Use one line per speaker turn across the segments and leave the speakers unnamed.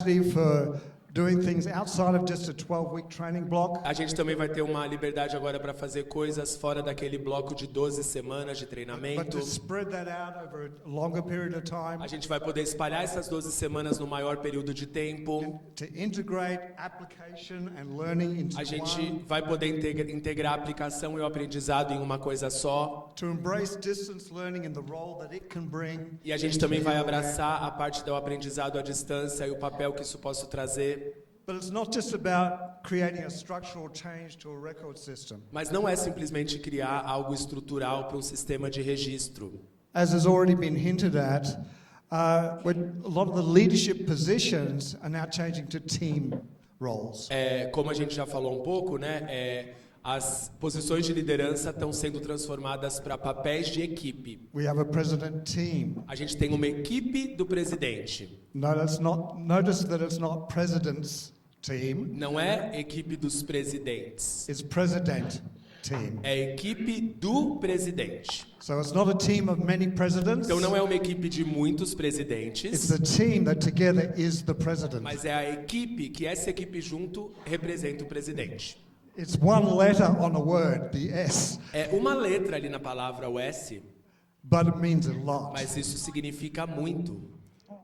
capacity for doing things outside of just a 12-week training block.
A gente também vai ter uma liberdade agora para fazer coisas fora daquele bloco de 12 semanas de
But
treinamento.
to spread that out over a longer period of time.
A gente vai poder espalhar essas 12 semanas no maior período de tempo.
To integrate application and learning into
A gente
one.
vai poder integrar a aplicação e o aprendizado em uma coisa só.
To embrace distance learning and the role that it can bring.
E a gente também vai abraçar a parte do aprendizado à distância e o papel que isso possa trazer.
But it's not just about creating a structural change to a record system.
Mas não é simplesmente criar algo estrutural para um sistema de registro.
As has already been hinted at, a lot of the leadership positions are now changing to team roles.
Como a gente já falou um pouco, né? As posições de liderança estão sendo transformadas para papéis de equipe.
We have a president team.
A gente tem uma equipe do presidente.
Notice that it's not president's team.
Não é equipe dos presidentes.
It's president team.
É equipe do presidente.
So it's not a team of many presidents.
Então não é uma equipe de muitos
It's
presidentes.
the team that together is the president.
Mas é a equipe que essa equipe junto representa o presidente.
It's one letter on a word, the S.
É uma letra ali na palavra o S,
But it means a lot
mas isso significa muito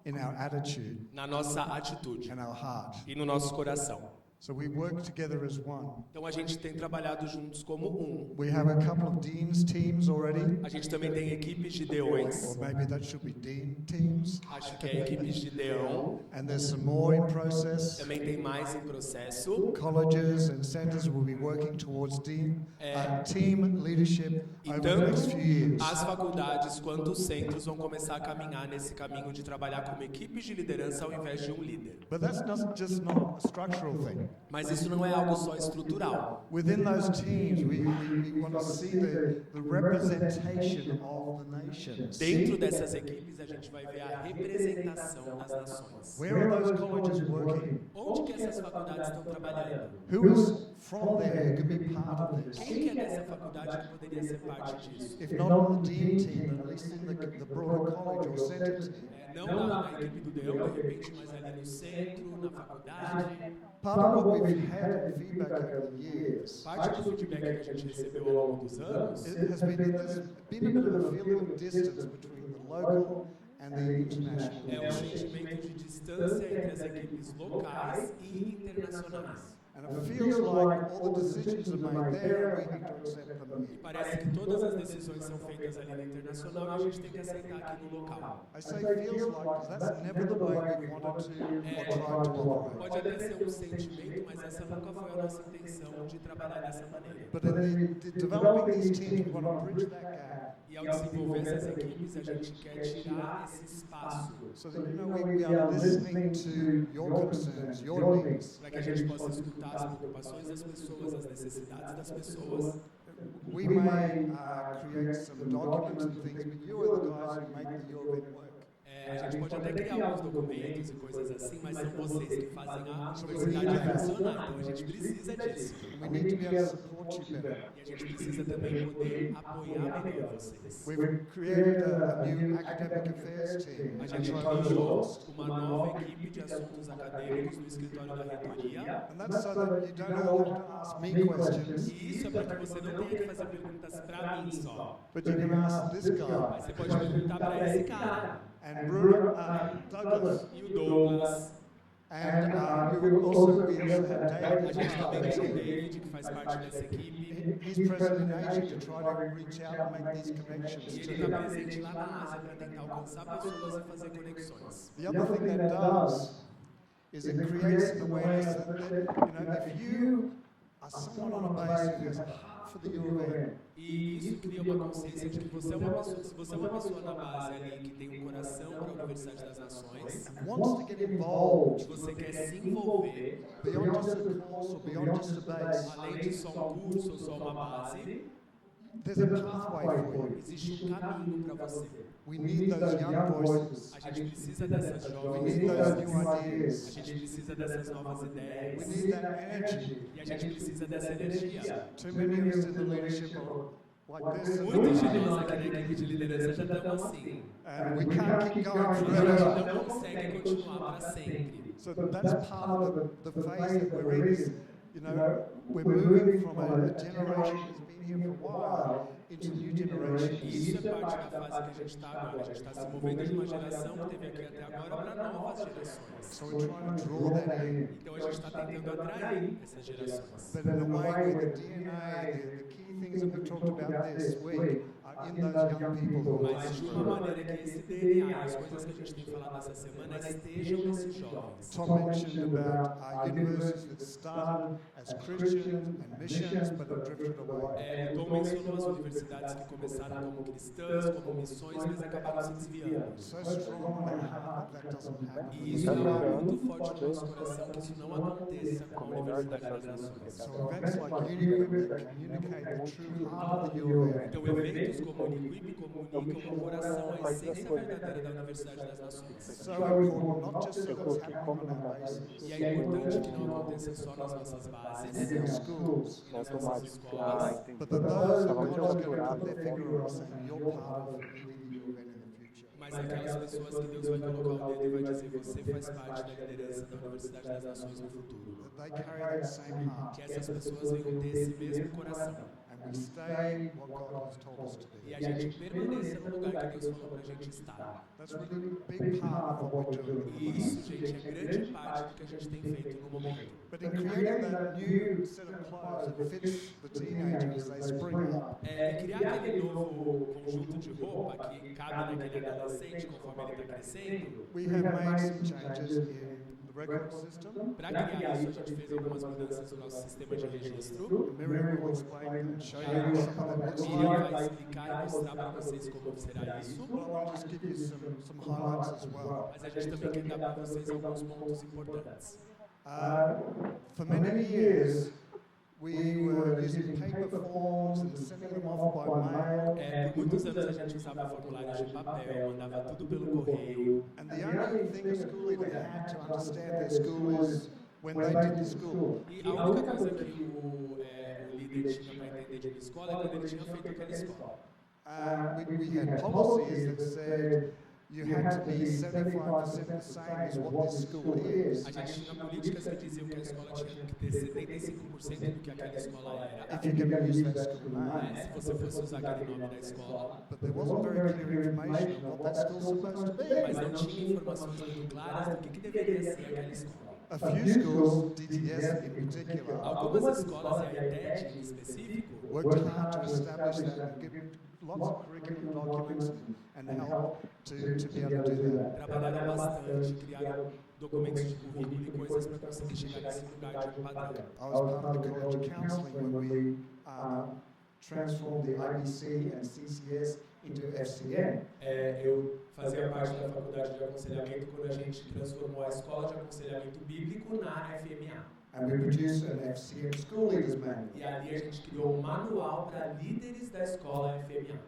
in our attitude
na nossa atitude
and our heart.
e no nosso coração.
So we work together as one.
Então a gente tem trabalhado juntos como um.
We have a couple of deans teams already.
A gente também tem equipes de
Or
deões.
maybe that should be dean teams.
Acho que é equipes de deão.
And there's some more in process.
Também tem mais em processo.
Colleges and centers will be working towards team leadership over the next few
Tanto
years.
as faculdades quanto os centros vão começar a caminhar nesse caminho de trabalhar como equipes de liderança ao invés de um líder.
But that's not just not a structural thing.
Mas isso não é algo só estrutural.
Within those teams, we want to see the representation of the nations.
Dentro dessas equipes a gente vai ver a representação das nações.
Where are those colleges working?
Onde que essas faculdades estão trabalhando?
Who is from there who could be part of this?
Quem que é dessa faculdade que poderia ser parte disso?
If not on the dean team, at least in the broader college or centers.
Não na equipe do Deão, de repente, mas ali no centro, na faculdade.
Part of what we've had in feedback over the years
Parte do feedback que a gente recebeu ao longo dos anos
it has been that there's been a bit of a feeling of distance between the local and the international.
é um sentimento de distância entre as equipes locais e internacionais.
And it feels like all the decisions are made there and we need to accept them here.
Parece que todas as decisões são feitas ali no internacional e a gente tem que aceitar aqui no local.
I say feels like because that's never the way we wanted to or tried to operate.
Pode até ser um sentimento, mas essa nunca foi a nossa intenção de trabalhar dessa maneira.
But in the developing these teams, we want to bridge that gap
E ao desenvolver essas equipes, a gente quer tirar esse espaço
so that we are listening to your concerns, your needs.
para que a gente possa escutar as preocupações das pessoas, as necessidades das pessoas.
We may create some documents and things, but you are the guys who make your event work.
A gente pode até criar alguns documentos e coisas assim, mas são vocês que fazem a universidade funcionar. Então a gente precisa disso.
We need to be able to support you better.
E a gente precisa também poder apoiar melhor vocês.
We've created a new academic affairs team.
A gente criou uma nova equipe de assuntos acadêmicos no escritório da reitoria.
And that's so that you don't all have to ask me questions,
E isso é para que você não tenha que fazer perguntas para mim só.
but you can ask this guy
Mas você pode perguntar para esse cara.
and Bruno, Douglas,
E o Douglas.
and we also have
A
David.
gente também tem o David, que faz parte dessa equipe.
He's present in Asia to try to reach out and make these connections
E ele
too.
está presente lá na Ásia para tentar alcançar pessoas e fazer conexões.
The other thing that does is it creates an awareness that if you are someone on a base who has a heart for the European,
E isso cria uma consciência de que você é uma pessoa, se você é uma pessoa na base ali que tem um coração para a Universidade das Nações,
and wants to get involved
que você quer se envolver,
beyond just a course or beyond just a base,
além de só um curso ou só uma base,
there's a pathway for you.
existe um caminho para você.
We need those young voices.
A gente precisa dessas
We
jovens
need those
vozes,
new
a
ideas.
gente precisa dessas novas
We
ideias,
need that energy.
e a gente precisa dessa energia.
Too many of us in the leadership are like this,
Muitos de nós aqui na equipe de liderança já estamos assim.
and we can't keep going
A
forever.
gente não consegue continuar para sempre.
So that's part of the phase that we're in. Is, you know, we're moving from a generation that's been here for a while into new generations.
E isso é parte da fase que a gente está agora. A gente está se movendo de uma geração que teve aqui até agora para novas gerações.
So we're trying to draw that in.
Então a gente está tentando atrair essas gerações.
But in a way where the DNA, the key things that we talked about this week are in those young people who are
Mas de uma maneira que esse DNA, as coisas que a gente tem falado essa semana, estejam nesses jovens.
Tom mentioned about universities that started as Christians and missions, but have drifted away.
Tom mencionou as universidades que começaram como cristãs, como missões, mas acabaram se desviando.
So strong in our heart that doesn't happen.
E isso é algo muito forte no nosso coração, que isso não aconteça com a Universidade das Nações.
So events like UniQuip that communicate the true heart of the U of M.
Então, eventos como o Uniquip comunicam o coração, a essência verdadeira da Universidade das Nações.
So important, not just so that's happening on our bases,
E é importante que não aconteça só nas nossas bases,
in our schools,
nas nossas escolas,
but that those that God is going to put their finger on saying, you're part of leading the U of M in the future.
mas aquelas pessoas que Deus vai colocar o dedo e vai dizer, você faz parte da liderança da Universidade das Nações no futuro.
That they carry that same heart.
Que essas pessoas venham ter esse mesmo coração.
And we stay what God has told us to be.
E a gente permaneça no lugar que Deus falou para a gente estar.
That's really a big part of what we're doing.
E isso, gente, é grande parte do que a gente tem feito no momento.
But in creating that new set of clothes that fits the teenager as they spring up,
Criar aquele novo conjunto de roupa que cabe naquele adolescente conforme ele está crescendo,
we have made some changes in the record system.
para criar isso a gente fez algumas mudanças no nosso sistema de registro.
Miriam will explain and show you some of that looks
Miriam
like.
vai explicar e mostrar para vocês como será isso.
But I want to just give you some highlights as well.
Mas a gente também quer dar para vocês alguns pontos importantes.
For many years, we were using paper forms and sending them off by mail.
Por muitos anos a gente usava formulários de papel, mandava tudo pelo correio.
And the only thing a school leader had to understand their school is when they did the school.
E a única coisa que o líder tinha para entender de escola é quando ele tinha feito aquela escola.
We had policies that said you had to be 75% the same as what this school is.
A gente tinha políticas que diziam que a escola tinha que ter 75% do que aquela escola era.
If you're going to use that school name.
Se você fosse usar aquele nome da escola.
But there wasn't very clear information of what that school's supposed to
Mas
be.
não tinha informações muito claras do que deveria ser aquela escola.
A few schools, DTS in particular,
Algumas escolas, e a ITET em específico,
worked hard to establish that and give lots of curriculum documents and help to be able to do that.
trabalharam bastante, criaram documentos de currículo e coisas para conseguir chegar nesse lugar de um padrão.
I was part of the college of counselling when we transformed the IBC and CCS into FCM.
Eu fazia parte da faculdade de aconselhamento quando a gente transformou a escola de aconselhamento bíblico na FMA.
And we produced an FCM school leaders manual.
E ali a gente criou um manual para líderes da escola FMA.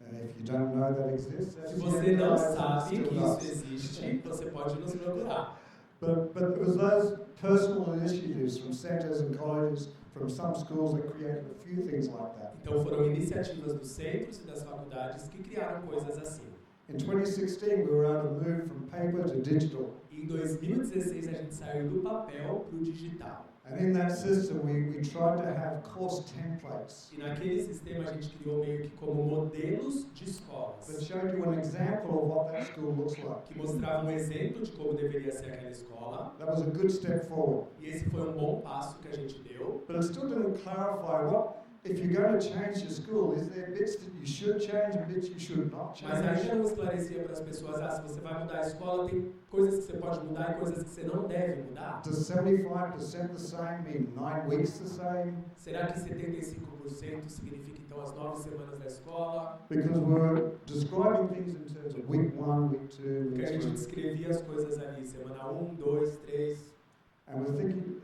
And if you don't know that exists,
Se você não sabe que isso existe, você pode nos procurar.
But it was those personal initiatives from centres and colleges, from some schools that created a few things like that.
Então foram iniciativas dos centros e das faculdades que criaram coisas assim.
In 2016, we were able to move from paper to digital.
Em 2016 a gente saiu do papel para o digital.
And in that system, we tried to have course templates
E naquele sistema a gente criou meio que como modelos de escolas,
that showed you an example of what that school looks like.
que mostravam um exemplo de como deveria ser aquela escola.
That was a good step forward.
E esse foi um bom passo que a gente deu.
But it still didn't clarify what, if you're going to change your school, is there bits that you should change and bits you should not
Mas
change?
ainda não esclarecia para as pessoas, se você vai mudar a escola, tem coisas que você pode mudar e coisas que você não deve mudar.
Does 75% the same mean 9 weeks the same?
Será que 75% significa então as 9 semanas da escola?
Because we're describing things in terms of week 1, week 2,
Porque
week
a gente
3.
descrevia as coisas ali, semana 1, 2, 3.
And we're thinking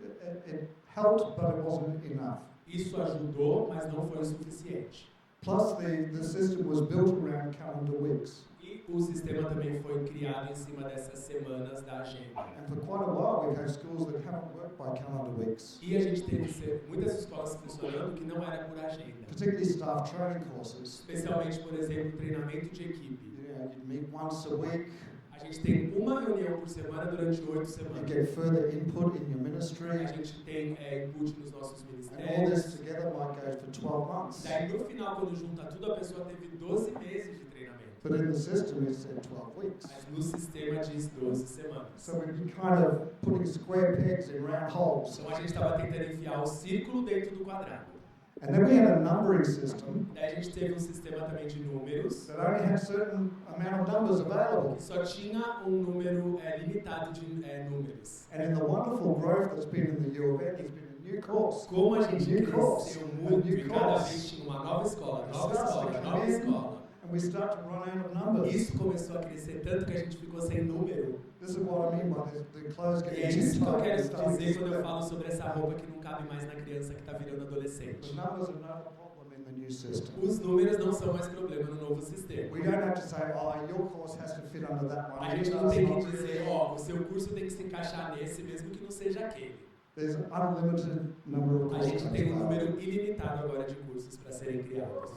it helped, but it wasn't enough.
Isso ajudou, mas não foi o suficiente.
Plus, the system was built around calendar weeks.
E o sistema também foi criado em cima dessas semanas da agenda.
And for quite a while, we've had schools that haven't worked by calendar weeks,
E a gente teve muitas escolas funcionando que não era por agenda.
particularly staff training courses.
Especialmente, por exemplo, treinamento de equipe.
You know, you'd meet once a week,
A A gente tem uma reunião por semana durante 8
You
semanas.
get further input in your
A
ministry.
gente tem input nos nossos
And all this
ministérios.
together might go for 12 months.
Daí no final, quando junta tudo, a pessoa teve 12 meses de treinamento.
But in the system, it said 12 weeks.
Mas no sistema diz 12 semanas.
So we've been kind of putting square pegs in round holes.
Então a gente estava tentando enfiar o círculo dentro do quadrado.
And then we had a numbering system
Daí a gente teve um sistema também de números,
that only had certain amount of numbers available.
que só tinha um número limitado de números.
And in the wonderful growth that's been in the U of N, there's been a new course.
Como a gente
New course.
cresceu
A
muito
new
e cada
course.
vez tinha uma nova escola,
It
nova
starts to
escola,
come
nova
in,
escola.
and we start to run out of numbers.
Isso começou a crescer tanto que a gente ficou sem número.
This is what I mean by the clothes
E é
getting
isso
too
que eu
tight.
quero
and starting to
dizer quando eu
slip.
falo sobre essa roupa que não cabe mais na criança que está virando adolescente.
The numbers are not a problem in the new system.
Os números não são mais problema no novo sistema.
We don't have to say, oh, your course has to fit under that one.
A gente não tem que dizer, ó, o seu curso tem que se encaixar nesse, mesmo que não seja aquele.
There's an unlimited number of
A
courses.
gente tem um número ilimitado agora de cursos para serem criados.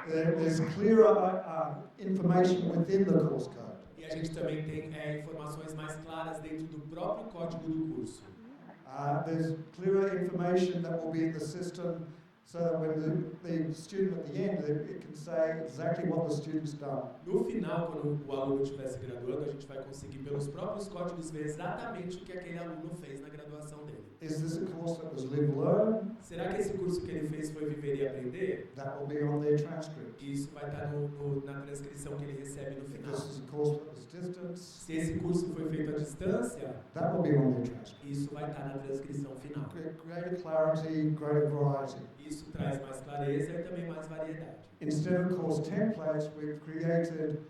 There's clearer information within the course code.
E a gente também tem informações mais claras dentro do próprio código do curso.
There's clearer information that will be in the system so that when the student at the end, it can say exactly what the student's done.
No final, quando o aluno estiver se graduando, a gente vai conseguir, pelos próprios códigos, ver exatamente o que aquele aluno fez na graduação dele.
Is this a course that was live learn?
Será que esse curso que ele fez foi Viver e Aprender?
That will be on their transcript.
Isso vai estar na transcrição que ele recebe no
If
final.
this is a course that was distance,
Se esse curso foi feito à distância,
that will be on their transcript.
isso vai estar na transcrição final.
Greater clarity, greater variety.
Isso traz mais clareza e também mais variedade.
Instead of course templates, we've created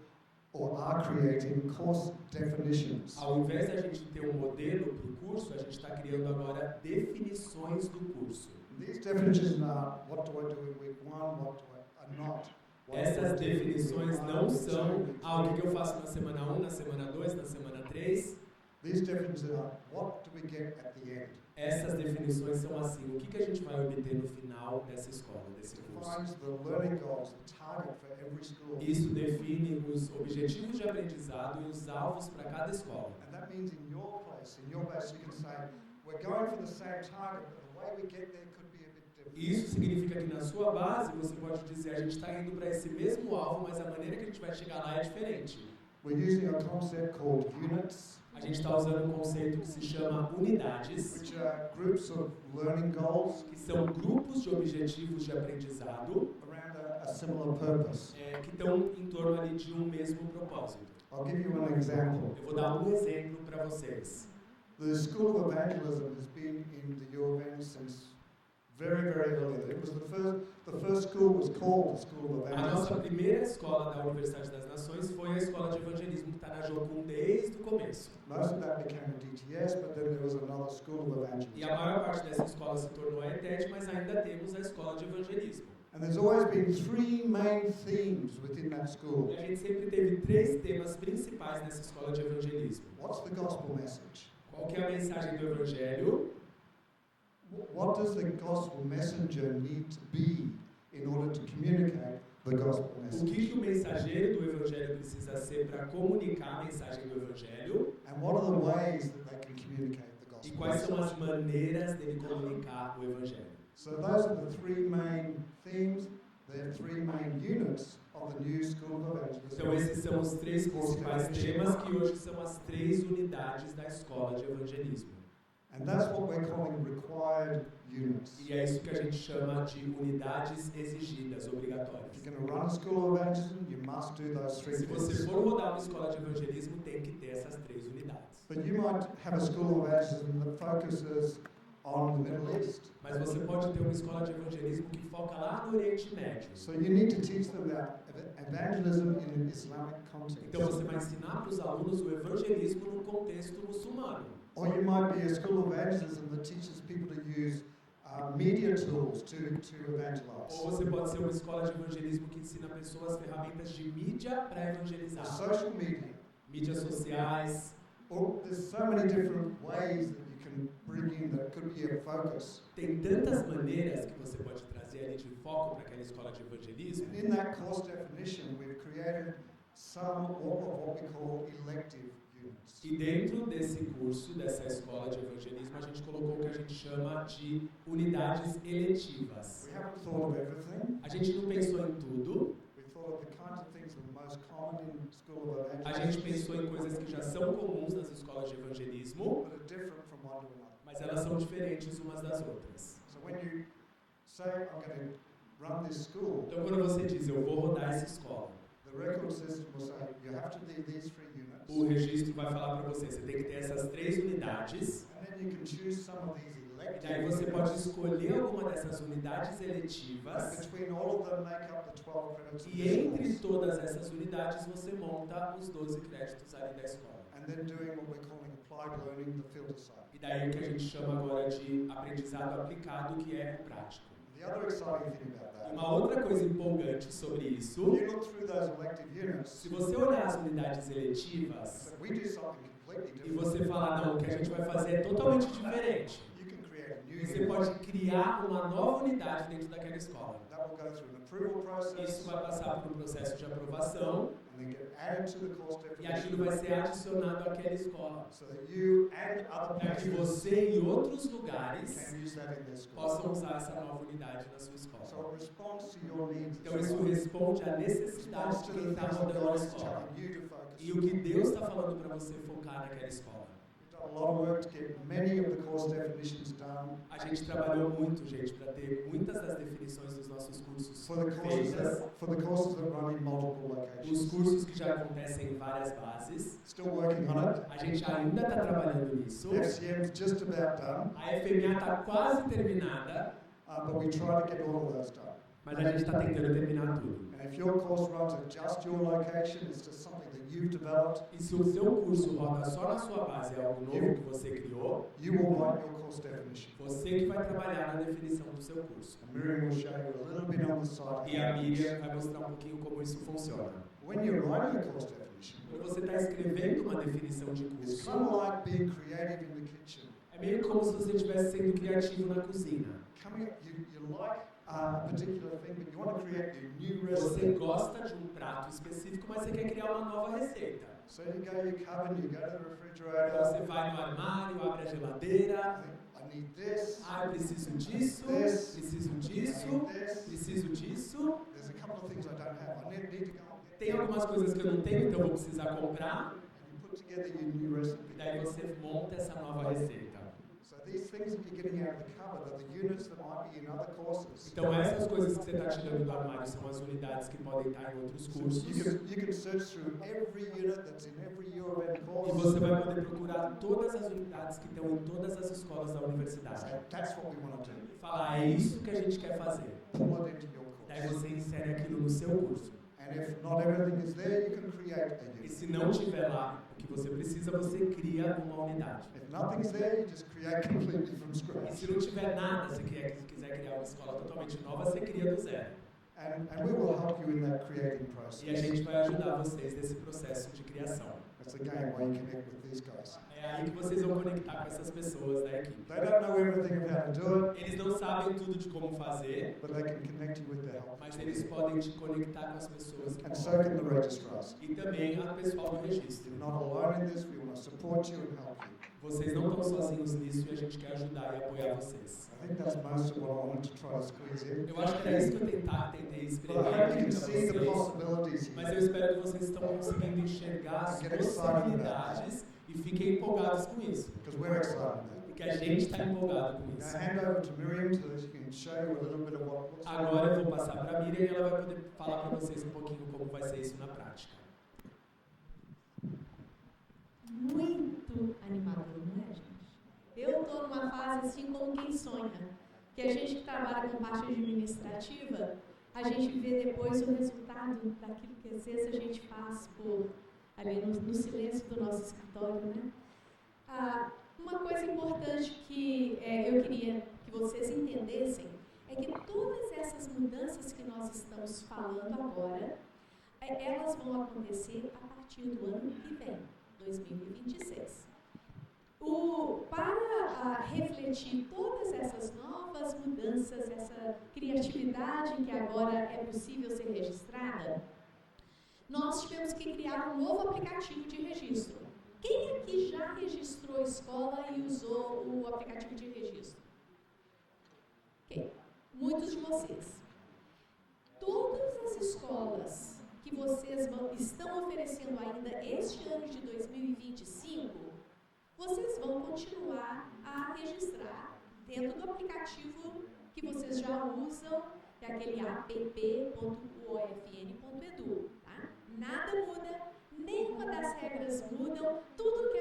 or are creating course definitions.
Ao invés de a gente ter um modelo para o curso, a gente está criando agora definições do curso.
These definitions are what do I do in week one, what do I not.
Essas definições não são o que eu faço na semana 1, na semana 2, na semana 3.
These definitions are what do we get at the end.
Essas definições são assim, o que a gente vai obter no final dessa escola, desse curso.
Defines the learning goals, the target for every school.
Isso define os objetivos de aprendizado e os alvos para cada escola.
And that means in your place, in your base, you can say, we're going for the same target, but the way we get there could be a bit different.
Isso significa que na sua base você pode dizer, a gente está indo para esse mesmo alvo, mas a maneira que a gente vai chegar lá é diferente.
We're using a concept called units,
A gente está usando um conceito que se chama unidades,
which are groups of learning goals
que são grupos de objetivos de aprendizado
around a similar purpose.
que estão em torno ali de um mesmo propósito.
I'll give you an example.
Eu vou dar um exemplo para vocês.
The School of Evangelism has been in the U of N since very, very early. It was the first school was called the School of
A nossa
Evangelism.
primeira escola da Universidade das Nações foi a escola de evangelismo que está na Jocum desde o começo.
Most of that became a DTS, but then there was another School of
E
Evangelism.
a maior parte dessa escola se tornou a ETED, mas ainda temos a escola de evangelismo.
And there's always been three main themes within that school.
E a gente sempre teve 3 temas principais nessa escola de evangelismo.
What's the gospel message?
Qual que é a mensagem do evangelho?
What does the gospel messenger need to be in order to communicate the gospel
O
message?
que o mensageiro do evangelho precisa ser para comunicar a mensagem do evangelho?
And what are the ways that they can communicate the
E
gospel
quais são as
message?
maneiras dele comunicar o evangelho?
So those are the three main themes, the three main units of the new School of
Então
Evangelism.
esses são os 3 principais temas que hoje são as 3 unidades da escola de evangelismo.
And that's what we're calling required units.
E é isso que a gente chama de unidades exigidas, obrigatórias.
If you're going to run a School of Evangelism, you must do those three
Se você
things.
for rodar uma escola de evangelismo, tem que ter essas 3 unidades.
But you might have a School of Evangelism that focuses on the Middle East.
Mas você pode ter uma escola de evangelismo que foca lá no Oriente Médio.
So you need to teach them about evangelism in an Islamic context.
Então você vai ensinar para os alunos o evangelismo no contexto muçulmano.
Or you might be a School of Evangelism that teaches people to use media tools to evangelize.
Ou você pode ser uma escola de evangelismo que ensina pessoas ferramentas de mídia para evangelizar.
Social media.
Mídias sociais.
Or there's so many different ways that you can bring in that could be a focus.
Tem tantas maneiras que você pode trazer ali de foco para aquela escola de evangelismo.
And in that course definition, we've created some of what we call elective units.
E dentro desse curso, dessa escola de evangelismo, a gente colocou o que a gente chama de unidades eletivas.
We haven't thought of everything.
A gente não pensou em tudo,
We thought of the kinds of things that are most common in school of
a
evangelism,
gente pensou em coisas que já são comuns nas escolas de evangelismo,
but are different from one to another.
mas elas são diferentes umas das outras.
So when you say, I'm going to run this school,
Então, quando você diz, eu vou rodar essa escola,
the record system will say, you have to do these 3 units,
o registro vai falar para você, você tem que ter essas 3 unidades,
and then you can choose some of these
e
elective
daí você pode
units,
escolher alguma dessas unidades
and
eletivas,
between all of them make up the 12 credits of
e
this
entre
course.
todas essas unidades você monta os 12 créditos ali da escola.
And then doing what we're calling applied learning, the field assignment.
E daí o que a gente chama agora de aprendizado aplicado, que é o prático.
The other exciting thing about
E
that,
uma outra coisa empolgante sobre
if
isso,
you look through those elective units,
se você olhar as unidades eletivas
so we do something completely
e
different.
você falar, não, o que a gente vai fazer é totalmente diferente,
You can create a new
você
unit
pode criar uma nova unidade dentro daquela escola.
that will go through an approval process
Isso vai passar por um processo de aprovação
and then get added to the course
e
definition
aquilo vai ser adicionado àquela escola,
so that you and other
para que
places
você e outros lugares
can use that in their school.
possam usar essa nova unidade na sua
So
escola.
it responds to your needs.
Então isso responde à necessidade
Responds
de
to
quem
the
está
things that
rodando a
God is
escola.
telling you to focus
E o que Deus está falando para você focar naquela escola.
We've done a lot of work to get many of the course definitions done
A gente trabalhou muito, gente, para ter muitas das definições dos nossos cursos
for the courses
feitas.
that run in multiple
Os
locations.
cursos que já acontecem em várias bases.
Still working on it.
A gente ainda está trabalhando nisso.
FCM's just about done,
A FMA está quase terminada,
but we try to get all of those done.
mas a gente está tentando terminar tudo.
And if your course runs at just your location, it's just something that you've developed,
E se o seu curso roda só na sua base, é algo novo que você criou,
you will write your course definition.
você que vai trabalhar na definição do seu curso.
And Miriam will show you a little bit on the side.
E a Miriam vai mostrar um pouquinho como isso funciona.
When you're writing a course definition,
Quando você está escrevendo uma definição de
it's
curso,
kind of like being creative in the kitchen.
é meio como se você estivesse sendo criativo na cozinha.
Coming, you like a particular thing, but you want to create a new
Você
recipe.
gosta de um prato específico, mas você quer criar uma nova receita.
So you go to your cupboard, you go to the
Então
refrigerator,
você vai no armário, abre a geladeira.
I need this,
Ah, eu preciso disso, preciso disso, preciso disso.
there's a couple of things I don't have. I need to go on there.
Tem algumas coisas que eu não tenho, então eu vou precisar comprar.
And you put together your new recipe.
E daí você monta essa nova receita.
So these things that you're getting out of the cupboard are the units that might be in other courses.
Então essas coisas que você está tirando do armário são as unidades que podem estar em outros cursos.
You can search through every unit that's in every UOM
E
course.
você vai poder procurar todas as unidades que estão em todas as escolas da universidade.
Say, that's what we want to do.
E falar, é isso que a gente quer fazer.
Pull it into your
Daí
course.
você insere aquilo no seu curso.
And if not everything is there, you can create a
E
unit.
se não tiver lá o que você precisa, você cria uma unidade.
If nothing's there, you just create completely from
E
scratch.
se não tiver nada, se quiser criar uma escola totalmente nova, você cria do zero.
And we will help you in that creating
E a
process.
gente vai ajudar vocês nesse processo de criação.
That's again why you connect with these guys.
É aí que vocês vão conectar com essas pessoas da equipe.
They don't know everything of how to do it,
Eles não sabem tudo de como fazer,
but they can connect you with the help.
mas eles podem te conectar com as pessoas que
And so
podem.
can the registrars.
E também a pessoal do registro.
You're not alone in this. We want to support you and help you.
Vocês não estão sozinhos nisso e a gente quer ajudar e apoiar vocês.
I think that's most of what I wanted to try to squeeze in.
Eu acho que era isso que eu tentei
But I
escrever
hope you
aqui
can
para
see the
vocês.
possibilities
Mas eu
here.
espero que vocês estão conseguindo enxergar as
Get excited about
possibilidades e fiquem empolgados com isso.
Because we're excited about it.
E que a gente está empolgado com
Now
isso.
hand over to Miriam so that she can show you a little bit of what it looks like.
Agora eu vou passar para a Miriam e ela vai poder falar para vocês um pouquinho como vai ser isso na prática.
Muito animador, não é, gente? Eu estou numa fase assim como quem sonha, que a gente que trabalha com parte administrativa, a gente vê depois o resultado daquilo que às vezes a gente faz por, ali no silêncio do nosso escritório, né? Uma coisa importante que eu queria que vocês entendessem é que todas essas mudanças que nós estamos falando agora, elas vão acontecer a partir do ano que vem, 2026. Para refletir todas essas novas mudanças, essa criatividade que agora é possível ser registrada, nós tivemos que criar um novo aplicativo de registro. Quem aqui já registrou a escola e usou o aplicativo de registro? Okay. Muitos de vocês. Todas as escolas que vocês estão oferecendo ainda este ano de 2025, vocês vão continuar a registrar dentro do aplicativo que vocês já usam, que é aquele app.uofn.edu. Tá? Nada muda, nenhuma das regras mudam, tudo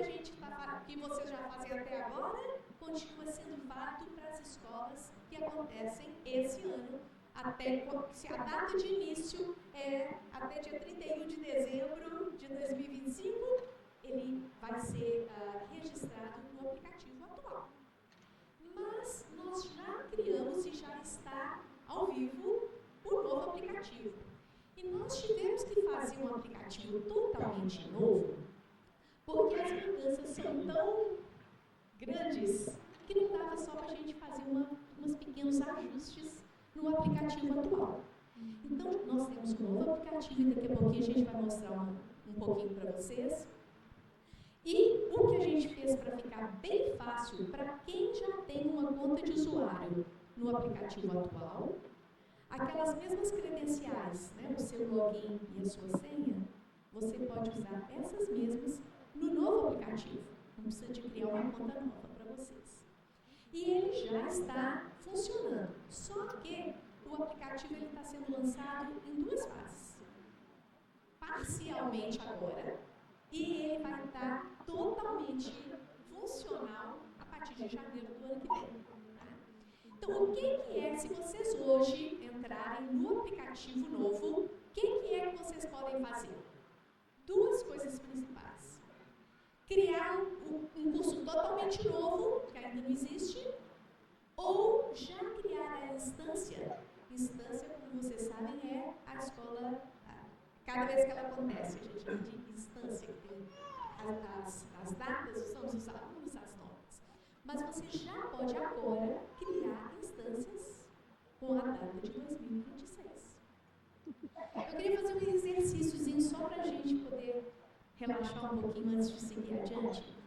que vocês já fazem até agora continua sendo válido para as escolas que acontecem esse ano, até se a data de início é até dia 31 de dezembro de 2025, ele vai ser registrado no aplicativo atual. Mas nós já criamos e já está ao vivo o novo aplicativo. E nós tivemos que fazer um aplicativo totalmente novo, porque as mudanças são tão grandes que não dava só para a gente fazer uns pequenos ajustes no aplicativo atual. Então, nós temos um novo aplicativo e daqui a pouquinho a gente vai mostrar um pouquinho para vocês. E o que a gente fez para ficar bem fácil para quem já tem uma conta de usuário no aplicativo atual, aquelas mesmas credenciais, né, o seu login e a sua senha, você pode usar essas mesmas no novo aplicativo. Não precisa de criar uma conta nova para vocês. E ele já está funcionando, só que o aplicativo está sendo lançado em 2 fases. Parcialmente agora, e ele vai estar totalmente funcional a partir de janeiro do ano que vem. Tá? Então, o que é, se vocês hoje entrarem no aplicativo novo, o que é que vocês podem fazer? 2 coisas principais. Criar um curso totalmente novo, que ainda não existe, ou já criar a instância. Instância, como vocês sabem, é a escola, cada vez que ela acontece, a gente chama de instância, que tem as datas, são os alunos, as notas. Mas você já pode agora criar instâncias com a data de 2026. Eu queria fazer um exercíciozinho só para a gente poder relaxar um pouquinho antes de seguir adiante.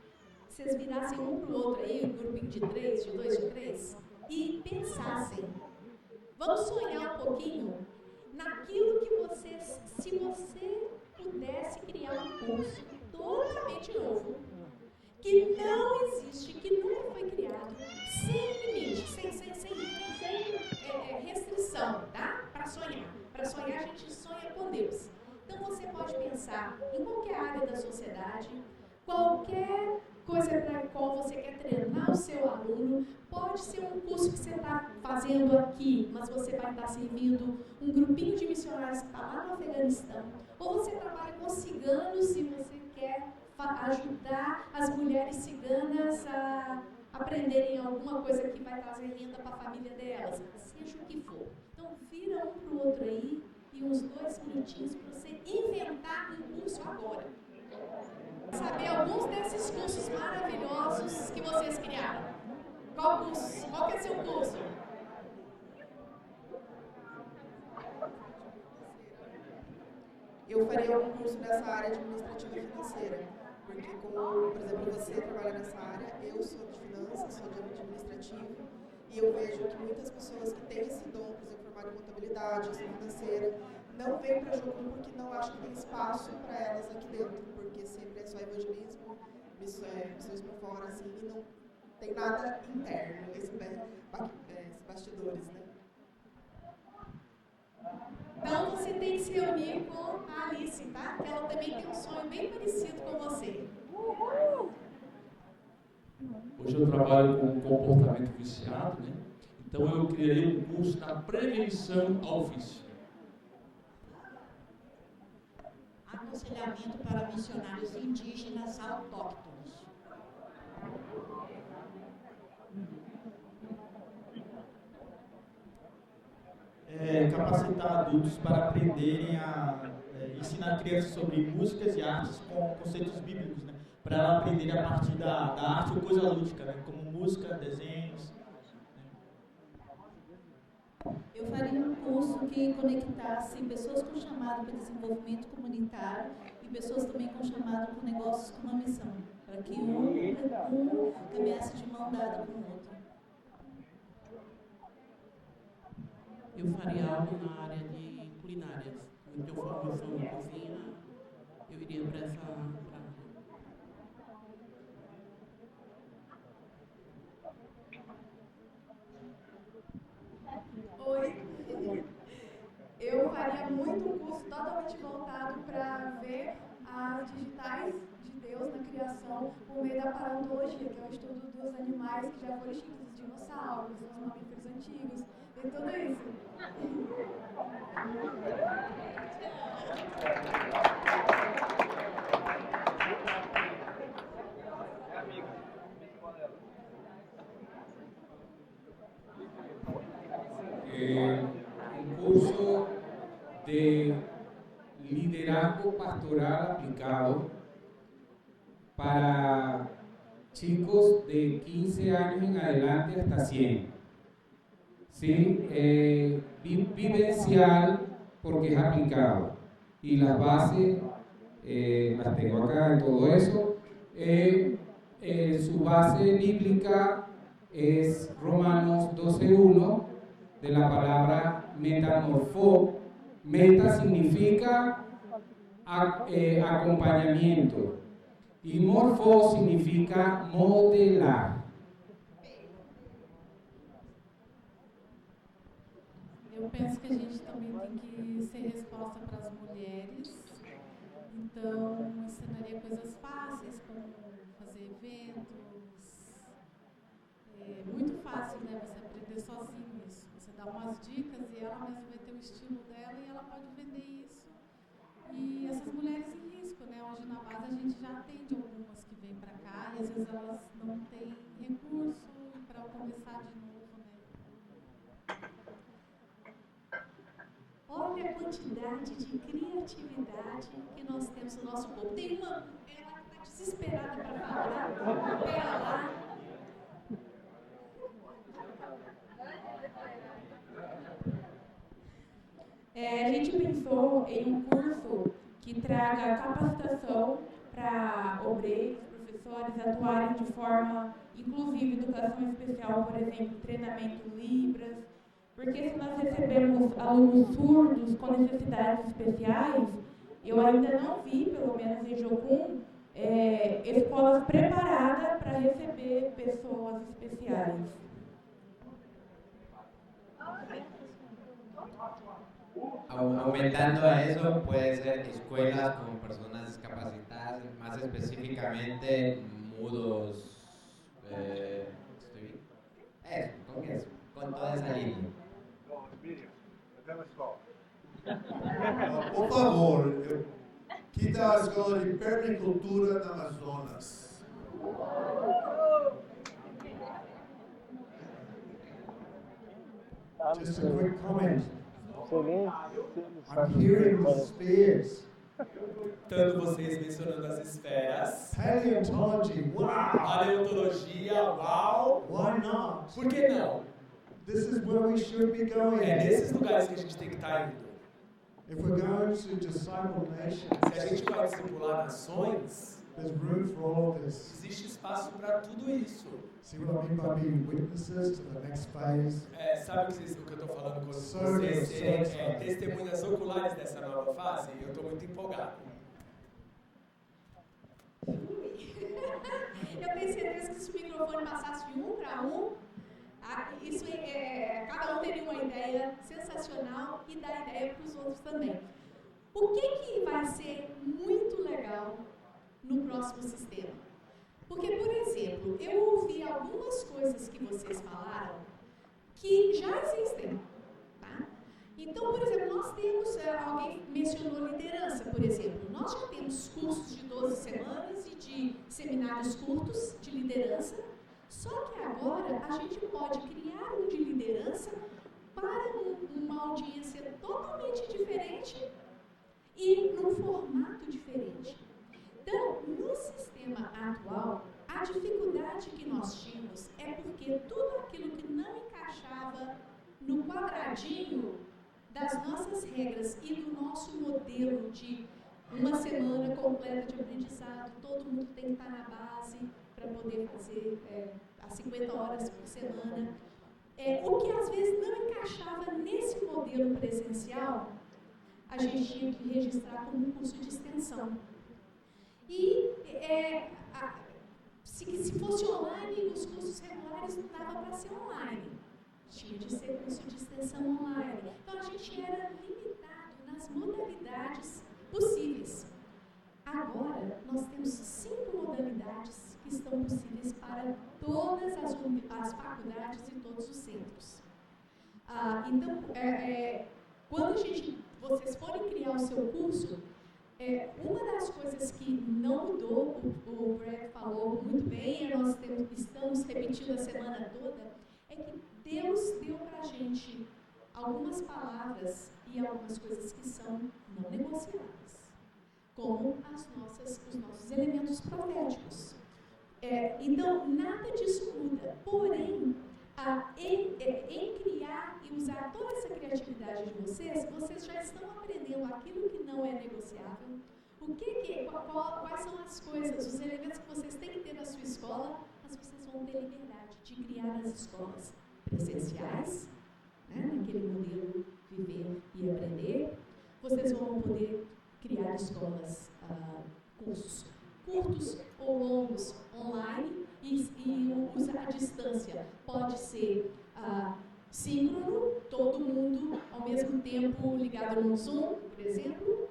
Vocês virassem um para o outro aí, um grupinho de 3, de 2, de 3, e pensassem. Vamos sonhar um pouquinho naquilo que vocês, se você pudesse criar um curso totalmente novo, que não existe, que nunca foi criado, sem limite, sem restrição, tá? Para sonhar. Para sonhar, a gente sonha com Deus. Então você pode pensar em qualquer área da sociedade, qualquer coisa para a qual você quer treinar o seu aluno. Pode ser um curso que você está fazendo aqui, mas você vai estar servindo um grupinho de missionários que está lá no Afeganistão. Ou você trabalha com ciganos e você quer ajudar as mulheres ciganas a aprenderem alguma coisa que vai trazer renda para a família delas, seja o que for. Então, vira um para o outro aí e uns 2 minutinhos para você inventar um curso agora. Saber alguns desses cursos maravilhosos que vocês criaram. Qual curso? Qual que é seu curso?
Eu faria algum curso nessa área administrativa e financeira, porque como, por exemplo, você trabalha nessa área, eu sou de finanças, sou de administrativo, e eu vejo que muitas pessoas que têm esse dom, por exemplo, formar em contabilidade, gestão financeira, não vêm para Jocum porque não acham que tem espaço para elas aqui dentro, porque sempre é só evangelismo, missões para fora, assim, e não tem nada interno, esses bastidores, né?
Então você tem que se reunir com a Alice, tá? Que ela também tem um sonho bem parecido com você.
Hoje eu trabalho com comportamento viciado, né? Então eu criei um curso na prevenção ao vício.
Aconselhamento para missionários indígenas autóctonos.
Capacitar adultos para aprenderem a ensinar crianças sobre músicas e artes com conceitos bíblicos, né? Para ela aprender a partir da arte ou coisa lúdica, né? Como música, desenhos.
Eu
Eu faria um curso que conectasse pessoas com chamado para desenvolvimento comunitário e pessoas também com chamado para negócios com uma missão, para que um caminhasse de mão dada com o outro.
Eu faria algo na área de culinárias. Eu tenho formação em cozinha, eu iria para essa área.
Oi. Eu faria muito um curso totalmente voltado para ver as digitais de Deus na criação por meio da paleontologia, que é o estudo dos animais que já foram extintos, os dinossauros, os mamíferos antigos, e tudo isso.
Um curso de liderazgo pastoral aplicado para chicos de 15 años en adelante hasta 100. ¿Sí? Vivencial porque es aplicado. Y las bases las tengo acá en todo eso. Su base bíblica es Romanos 12:1, de la palabra metamorfó. Meta significa acompañamiento y morfo significa modelar.
Eu penso que a gente também tem que ser resposta para as mulheres, então ensinaria coisas fáceis, como fazer eventos. É muito fácil, né, você aprender sozinho isso. Você dá umas dicas e ela mesma vai ter o estilo dela e ela pode vender isso. E essas mulheres em risco, né? Hoje na base a gente já atende algumas que vêm para cá e às vezes elas não têm recurso para começar de novo, né? Olha a quantidade de criatividade que nós temos no nosso povo. Tem uma, ela está desesperada para falar. Pera lá. A gente pensou em um curso que traga capacitação para obreiros, professores atuarem de forma inclusiva, educação especial, por exemplo, treinamento Libras, porque se nós recebemos alunos surdos com necessidades especiais, eu ainda não vi, pelo menos em Jocum, escolas preparadas para receber pessoas especiais.
Aumentando a eso, puede ser escuelas con personas discapacitadas, más específicamente mudos. ¿Estoy bien? Con toda esa línea.
Por favor, que tal a escola de permacultura na Amazonas? Just a quick comment. I'm hearing the spheres.
Tanto vocês mencionando as esferas.
Paleontology, wow!
Paleontologia, uau!
Why not?
Por que não?
This is where we should be going.
É nesses lugares que a gente tem que estar indo.
If we're going to disciple nations,
Se a gente vai discipular nações,
there's room for all of this.
existe espaço para tudo isso.
See what I mean by being witnesses to the next phase?
Sabe o que eu estou falando com vocês serem testemunhas oculares dessa nova fase? Eu estou muito empolgado.
Eu tenho certeza que se o microfone passasse de um para um, cada um teria uma ideia sensacional e dar ideia para os outros também. O que vai ser muito legal no próximo sistema? Porque, por exemplo, eu ouvi algumas coisas que vocês falaram que já existem, tá? Então, por exemplo, nós temos, alguém mencionou liderança, por exemplo. Nós já temos cursos de 12 semanas e de seminários curtos de liderança, só que agora a gente pode criar um de liderança para uma audiência totalmente diferente e num formato diferente. Então, no sistema atual, a dificuldade que nós tínhamos é porque tudo aquilo que não encaixava no quadradinho das nossas regras e do nosso modelo de uma semana completa de aprendizado, todo mundo tem que estar na base para poder fazer as 50 horas por semana. O que às vezes não encaixava nesse modelo presencial, a gente tinha que registrar como um curso de extensão. E se fosse online, os cursos regulares não dava para ser online. Tinha de ser curso de extensão online. Então, a gente era limitado nas modalidades possíveis. Agora, nós temos 5 modalidades que estão possíveis para todas as faculdades e todos os centros. Então, quando vocês forem criar o seu curso, uma das coisas que não mudou, o Brad falou muito bem, e nós estamos repetindo a semana toda, é que Deus deu para a gente algumas palavras e algumas coisas que são não negociáveis, como os nossos elementos proféticos. Então, nada disso muda. Porém, em criar e usar toda essa criatividade de vocês já estão aprendendo aquilo que não é negociável, quais são as coisas, os elementos que vocês têm que ter na sua escola, mas vocês vão ter liberdade de criar as escolas presenciais, né, naquele modelo viver e aprender. Vocês vão poder criar escolas, cursos curtos ou longos online e usar a distância. Pode ser síncrono, todo mundo ao mesmo tempo ligado no Zoom, por exemplo,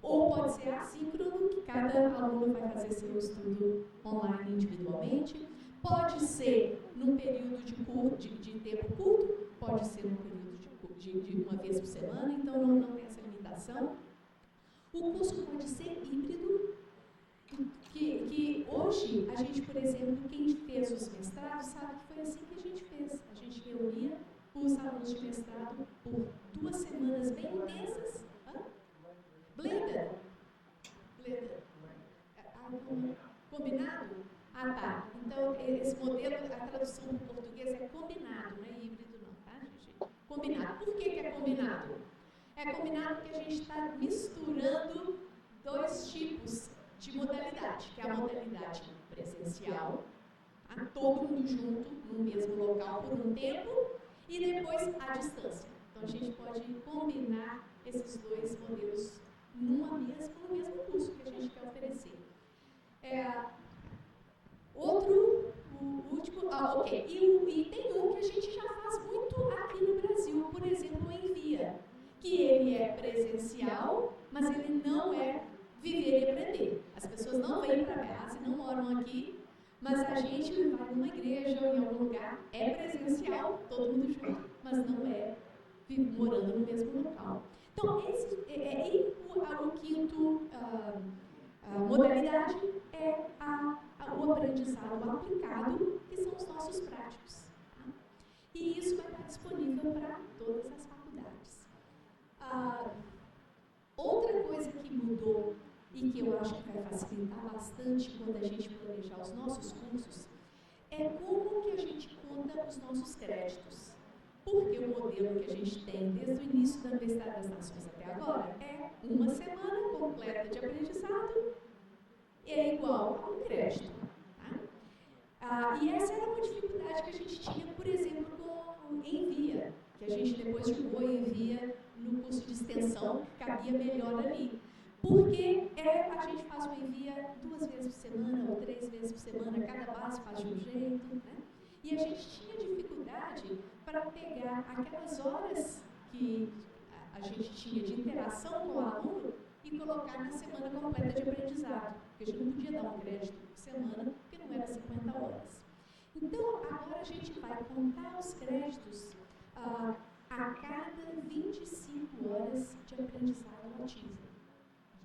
ou pode ser assíncrono, que cada aluno vai fazer seu estudo online individualmente. Pode ser num período de tempo curto, pode ser num período de uma vez por semana, então não tem essa limitação. O curso pode ser híbrido, que hoje, a gente, por exemplo, quem fez os mestrados sabe que foi assim que a gente fez. A gente reunia os alunos de mestrado por 2 semanas bem intensas. Blender? Combinado? Tá. Então, esse modelo, a tradução do português é combinado, não é híbrido não, tá, gente? Combinado. Por que é combinado? É combinado porque a gente está misturando 2 tipos de modalidade, que é a modalidade presencial, todo mundo junto, no mesmo local por um tempo, e depois a distância. Então, a gente pode combinar esses 2 modelos no mesmo curso que a gente quer oferecer. O último, ok. E tem um que a gente já faz muito aqui no Brasil, por exemplo, o Envia, que ele é presencial, mas ele não é viver e aprender. As pessoas não vêm para casa, não moram aqui, mas a gente vai numa igreja ou em algum lugar, é presencial, todo mundo junto, mas não é morando no mesmo local. Então, o quinto modalidade é o aprendizado aplicado, que são os nossos práticos. Tá? E isso vai estar disponível para todas as faculdades. Outra coisa que mudou e que eu acho que vai facilitar bastante quando a gente planejar os nossos cursos é como que a gente conta os nossos créditos. Porque o modelo que a gente tem desde o início da Universidade das Nações até agora é uma semana completa de aprendizado é igual a um crédito. Tá? E essa era uma dificuldade que a gente tinha, por exemplo, com o Envia, que a gente depois jogou Envia no curso de extensão, que cabia melhor ali. Porque a gente faz o Envia 2 vezes por semana ou 3 vezes por semana, cada base faz de um jeito, né? E a gente tinha dificuldade para pegar aquelas horas que a gente tinha de interação com o aluno e colocar na semana completa de aprendizado. Porque a gente não podia dar um crédito por semana, porque não era 50 horas. Então, agora a gente vai contar os créditos a cada 25 horas de aprendizado ativo.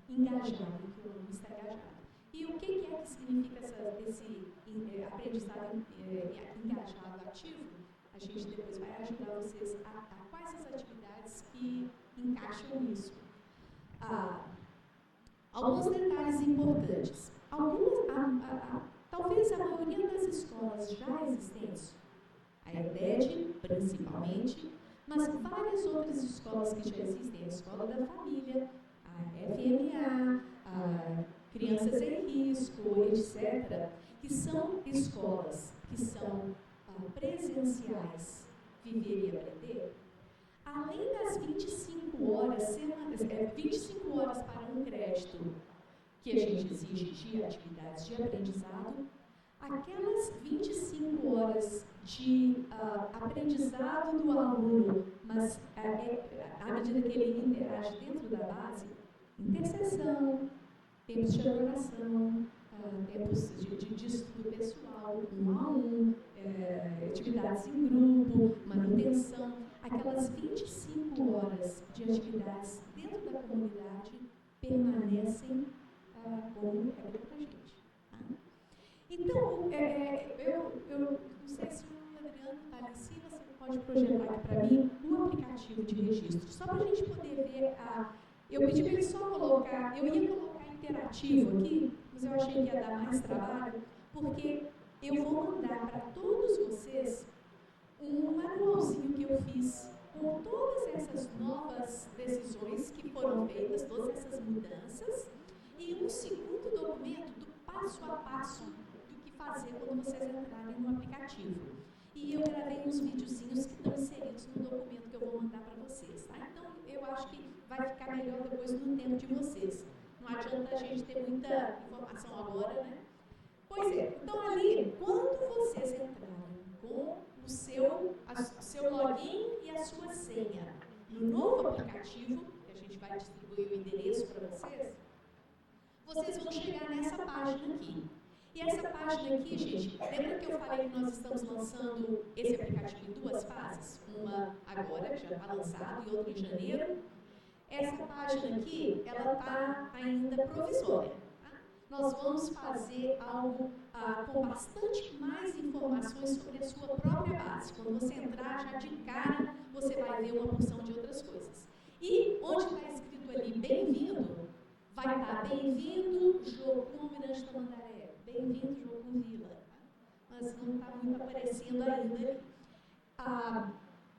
Engajado, que o aluno está engajado. E o que é que significa esse aprendizado engajado ativo? A gente depois vai ajudar vocês a quais as atividades que encaixam nisso. Alguns detalhes importantes. Talvez a maioria das escolas já existentes, a ETED principalmente, mas várias outras escolas que já existem, a Escola da Família, a FMA, a Crianças em Risco, etc., que são escolas que são presenciais, viver e aprender, além das 25 horas, 25 horas para um crédito que a gente exige de atividades de aprendizado, aquelas 25 horas de aprendizado do aluno, mas à medida que ele interage dentro da base, interseção, tempos de adoração, tempos de estudo pessoal, 1 a 1, atividades em grupo, manutenção, aquelas 25 horas de atividades dentro da comunidade permanecem como regra para a gente. Tá? Então, eu não sei se o Adriano está ali, se você pode projetar aqui para mim o aplicativo de registro, só para a gente poder ver eu pedi para ele só colocar, eu ia colocar interativo aqui, mas eu achei que ia dar mais trabalho, porque eu vou mandar para todos vocês um manualzinho que eu fiz com todas essas novas decisões que foram feitas, todas essas mudanças, e um segundo documento do passo a passo do que fazer quando vocês entrarem no aplicativo. E eu gravei uns videozinhos que estão inseridos no documento que eu vou mandar para vocês, tá? Então, eu acho que vai ficar melhor depois no tempo de vocês. Não adianta a gente ter muita informação agora, né? Pois é, então ali, quando vocês entrarem com o seu login e a sua senha no novo aplicativo, que a gente vai distribuir o endereço para vocês vão chegar nessa página aqui. E essa página aqui, gente, lembra que eu falei que nós estamos lançando esse aplicativo em 2 fases? Uma agora, que já está lançado, e outra em janeiro. Essa página aqui, ela está ainda provisória. Tá? Nós vamos fazer algo com bastante mais informações sobre a sua própria base. Quando você entrar, já de cara, você vai ver uma porção de outras coisas. E onde está escrito ali, bem-vindo, vai estar bem-vindo, Jocum Almirante Tamandaré, bem-vindo, Jocum Vila. Tá? Mas não está muito aparecendo ainda ali.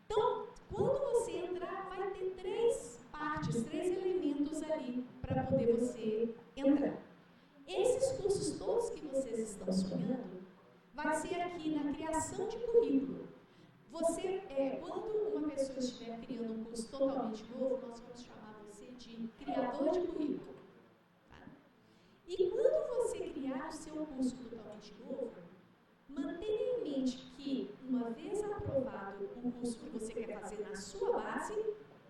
Então, quando você entrar, vai ter 3 partes, 3 elementos ali para poder você entrar. Esses cursos todos que vocês estão sonhando, vai ser aqui na criação de currículo. Você, quando uma pessoa estiver criando um curso totalmente novo, nós vamos chamar você de criador de currículo. Tá? E quando você criar o seu curso totalmente novo, mantenha em mente que, uma vez aprovado o curso que você quer fazer na sua base,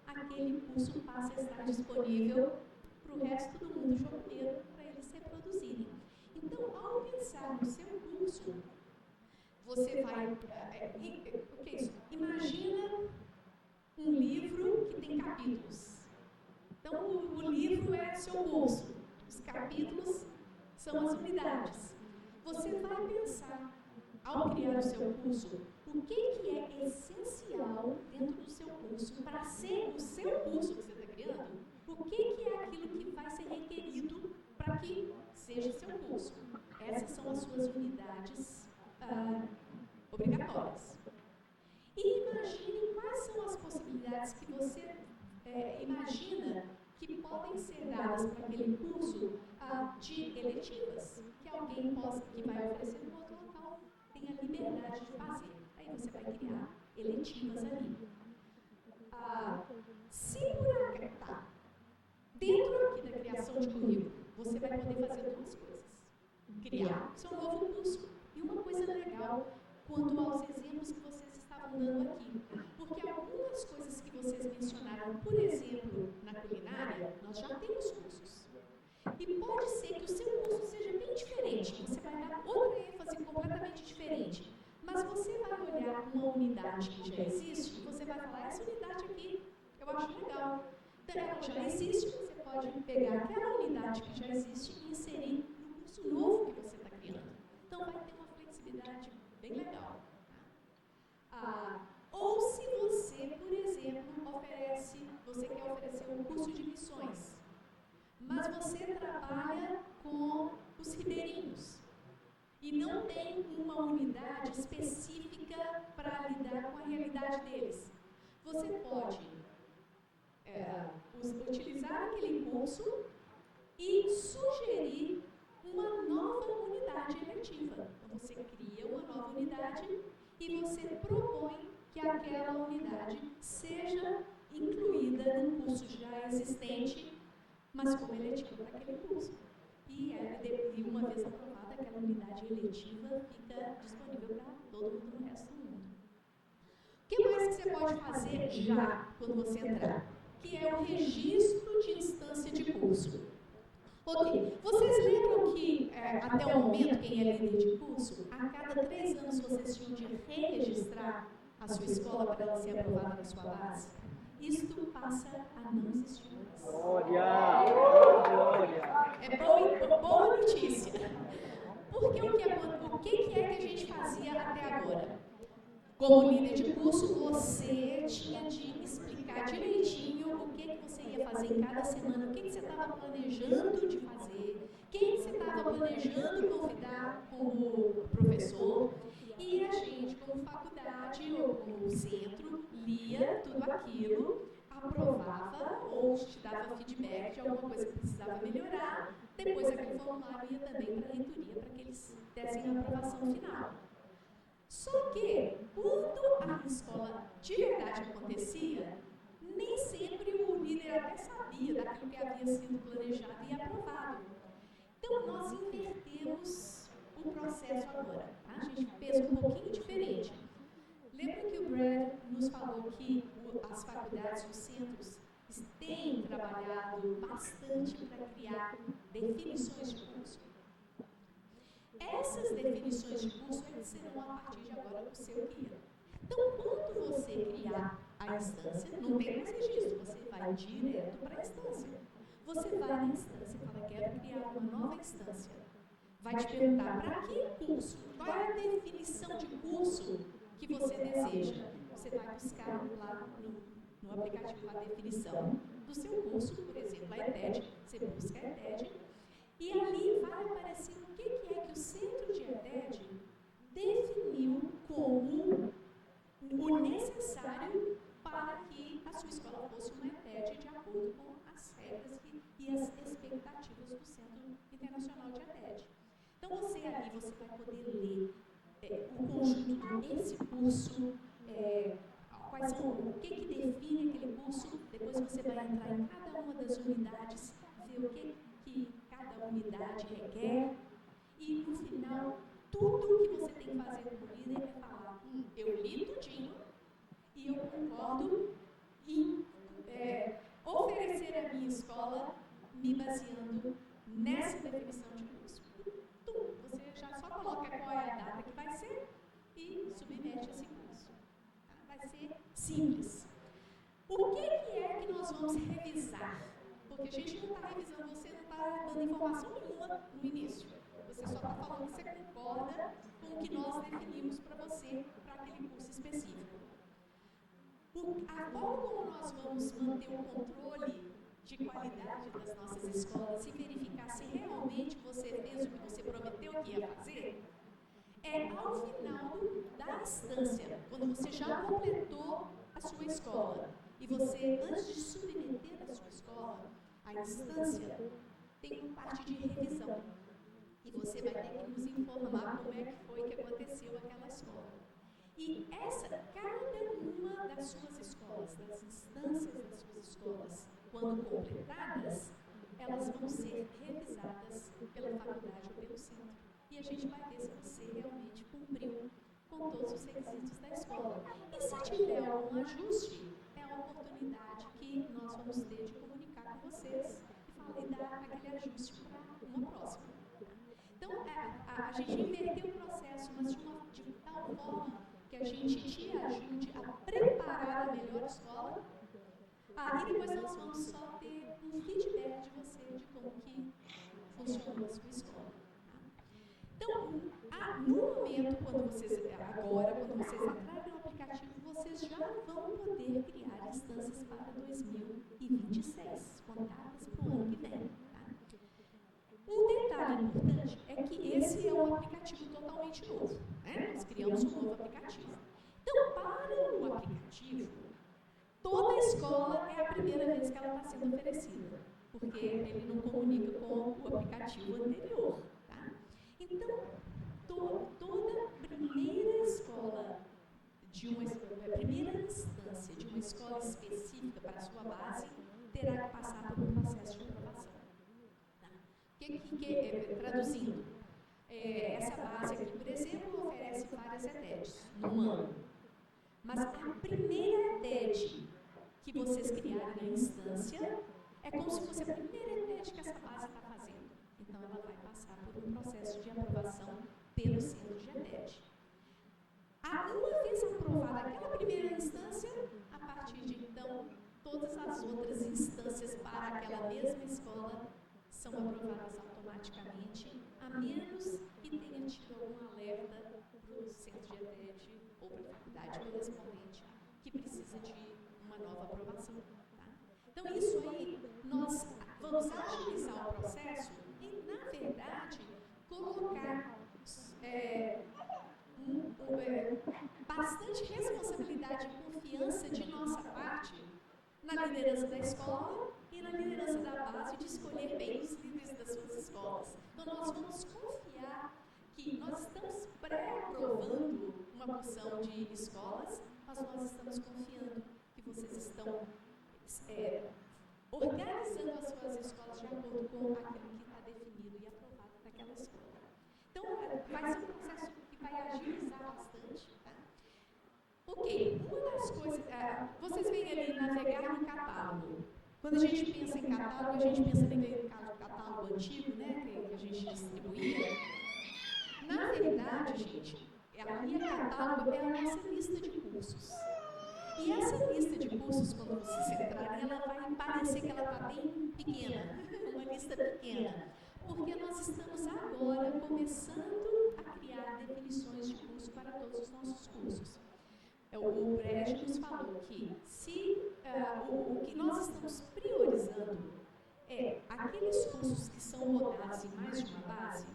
aquele curso passa a estar disponível para o resto do mundo jocoeiro, para eles se reproduzirem. Então, ao pensar no seu curso, você vai... o que é isso? Imagina um livro que tem capítulos. Então, o livro é o seu curso. Os capítulos são as unidades. Você vai pensar, ao criar o seu curso, o que é essencial dentro do seu curso para ser o seu curso que você está criando? O que é aquilo que vai ser requerido para que seja seu curso? Essas são as suas unidades obrigatórias. E imagine quais são as possibilidades que você imagina que podem ser dadas para aquele curso de eletivas, que alguém que vai oferecer no outro local tenha liberdade de fazer. Aí você vai criar eletivas ali. Se por acaso, dentro aqui da criação de currículo, você vai poder fazer 2 coisas. Criar seu novo curso. E uma coisa legal quanto aos exemplos que vocês estavam dando aqui. Porque algumas coisas que vocês mencionaram, por exemplo, na culinária, nós já temos cursos. E pode ser que o seu curso seja bem diferente. Você vai dar outra ênfase completamente diferente. Mas você vai olhar uma unidade que já existe e você vai falar, essa unidade aqui eu acho legal. Então, ela já existe, você pode pegar aquela unidade que já existe e inserir no curso novo que você está criando. Então, vai ter uma flexibilidade bem legal. Ou se você, por exemplo, você quer oferecer um curso de missões, mas você trabalha com os ribeirinhos e não tem uma unidade específica para lidar com a realidade deles. você pode utilizar aquele curso e sugerir uma nova unidade eletiva. Então, você cria uma nova unidade e você propõe que aquela unidade seja incluída num curso já existente, mas como eletiva para aquele curso. E uma vez aprovada, aquela unidade eletiva fica disponível para todo mundo no resto do mundo. O que mais que você pode fazer já quando você entrar? Que é o registro de instância de curso. Ok, vocês lembram que até o momento, quem é líder de curso, a cada 3 anos vocês tinham de reregistrar a sua escola para ela ser aprovada na sua base? Isto passa a não existir mais.
Glória!
É boa notícia. Porque o que é que a gente fazia até agora? Como líder de curso, você tinha de explicar direitinho o que você ia fazer em cada semana, o que você estava planejando de fazer, quem você estava planejando convidar como professor. E a gente, como faculdade ou como centro, lia tudo aquilo, aprovava ou te dava feedback de alguma coisa que precisava melhorar. Depois aquele formulário ia também para a reitoria para que eles dessem a aprovação final. Só que, quando a escola de verdade acontecia, nem sempre o líder até sabia daquilo que havia sido planejado e aprovado. Então, nós invertemos o processo agora. Tá? A gente fez um pouquinho diferente. Lembra que o Brad nos falou que as faculdades, os centros, têm trabalhado bastante para criar definições de curso? Essas definições de curso serão, a partir de agora, o seu guia. Então, quando você criar a instância, não tem mais registro, você vai direto para a instância. Você vai na instância e fala, quero criar uma nova instância. Vai te perguntar, para que curso? Qual é a definição de curso que você deseja? Você vai buscar lá no aplicativo a definição do seu curso, por exemplo, a ETED, você busca a ETED, e ali vai aparecer o que é que o centro de ETED definiu como o necessário para que a sua escola fosse uma ETED de acordo com as regras e as expectativas do Centro Internacional de ETED. Então, você vai poder ler o conjunto desse curso, o que define aquele curso, depois você vai entrar em cada uma das unidades, ver o que cada unidade requer, e no final, tudo que você tem que fazer como líder é falar, eu li tudinho, e eu concordo em oferecer a minha escola me baseando nessa definição de curso. Você já só coloca qual é a data que vai ser e submete esse curso. Tá? Vai ser simples. O que é que nós vamos revisar? Porque a gente não está revisando, você não está dando informação nenhuma no início. Você só está falando que você concorda com o que nós definimos para você, para aquele curso específico. A forma como nós vamos manter o controle de qualidade das nossas escolas e verificar se realmente você fez o que você prometeu que ia fazer, é ao final da instância, quando você já completou a sua escola e você, antes de submeter a sua escola, a instância tem uma parte de revisão e você vai ter que nos informar como é que foi que aconteceu aquela escola. E cada uma das suas escolas, das instâncias das suas escolas, quando completadas, elas vão ser revisadas pela faculdade ou pelo centro. E a gente vai ver se você realmente cumpriu com todos os requisitos da escola. E se tiver algum ajuste, é a oportunidade que nós vamos ter de comunicar com vocês e dar aquele ajuste para uma próxima. Então, a gente inverteu o processo, mas de tal forma que a gente te ajude a preparar a melhor escola. E depois nós vamos só ter um feedback de você de como que funcionou a sua escola. Então, no momento, quando vocês entrarem no aplicativo, vocês já vão poder criar instâncias para 2026, contadas para o ano que vem. Tá? Um detalhe importante é que esse é um aplicativo totalmente novo. Né? Nós criamos um novo aplicativo. Então, para o aplicativo, escola é a primeira vez que ela está sendo oferecida, porque ele não comunica com o aplicativo anterior. Tá? Então, toda primeira escola, primeira instância de uma escola específica para a sua base, terá que passar por um processo de aprovação. Tá? Traduzindo, essa base aqui, por exemplo, oferece várias ETEDs num ano. Mas a primeira ETED que vocês criarem a instância é como se fosse a primeira ETED que essa base está fazendo. Então, ela vai passar por um processo de aprovação pelo centro de ETED. Uma vez aprovada aquela primeira instância, a partir de então, todas as outras instâncias para aquela mesma escola são aprovadas automaticamente, a menos que tenha tido algum alerta para o centro de ETED ou para a faculdade correspondente que precisa de uma nova aprovação. Tá? Então, isso aí, nós vamos agilizar o processo e, na verdade, colocar bastante responsabilidade e confiança de nossa parte na liderança da escola e na liderança da base de escolher bem os líderes das suas escolas. Então, nós vamos confiar que nós estamos pré-aprovando uma porção de escolas, mas nós estamos confiando que vocês estão organizando as suas escolas de acordo com aquilo que está definido e aprovado naquela escola. Então, vai ser um processo que vai agilizar bastante. Tá? Ok, uma das coisas, vocês veem ali navegar no catálogo. Quando a gente pensa em catálogo, a gente pensa naquele catálogo antigo, né, que a gente distribuía. Na verdade, gente, a minha catálogo é a nossa lista de cursos. E essa lista de cursos, quando vocês entrarem, ela vai parecer que ela está bem pequena, uma lista pequena, porque nós estamos agora começando a criar definições de curso para todos os nossos cursos. O Brecht nos falou que o que nós estamos priorizando é aqueles cursos que são rodados em mais de uma base,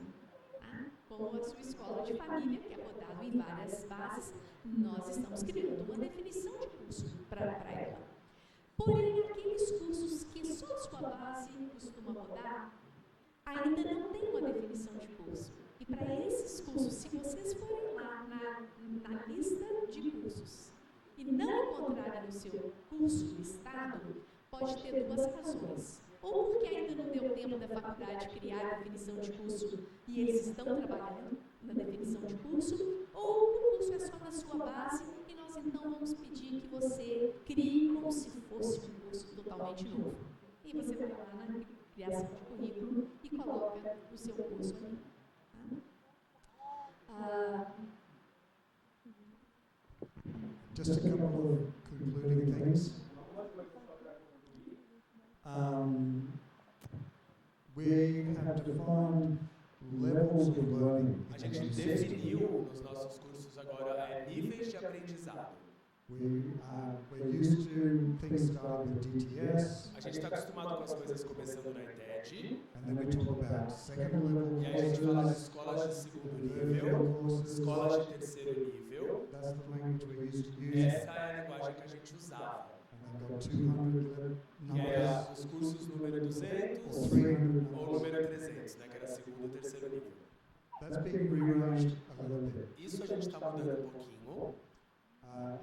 como a sua escola de família, que é rodado em várias bases, nós estamos criando uma definição de curso para ela. Porém, aqueles cursos que só a sua base costuma rodar, ainda não tem uma definição de curso. E para esses cursos, se vocês forem lá na lista de cursos e não encontrarem o seu curso listado, pode ter duas razões. Ou porque ainda não deu tempo da faculdade criar a definição de curso e eles estão trabalhando na definição de curso, ou o curso é só na sua base e nós então vamos pedir que você crie como se fosse um curso totalmente novo. E você vai lá na criação de currículo e coloca o seu curso ali.
Just a couple of concluding things. We have defined levels of learning.
A gente definiu nos nossos cursos agora níveis de aprendizado.
We're used to things starting with DTS.
A gente está acostumado com as coisas começando na ETED.
And then we talk about second level.
E aí a gente fala de escolas de segundo nível, escolas de terceiro nível.
That's the language we used to use.
Essa é a linguagem que a gente usava.
And then got 200
Que era
numbers.
os cursos número 200
Or 300
ou número 300, né, que era segundo e terceiro nível.
That's being rearranged a little bit.
Isso a gente está mudando um pouquinho.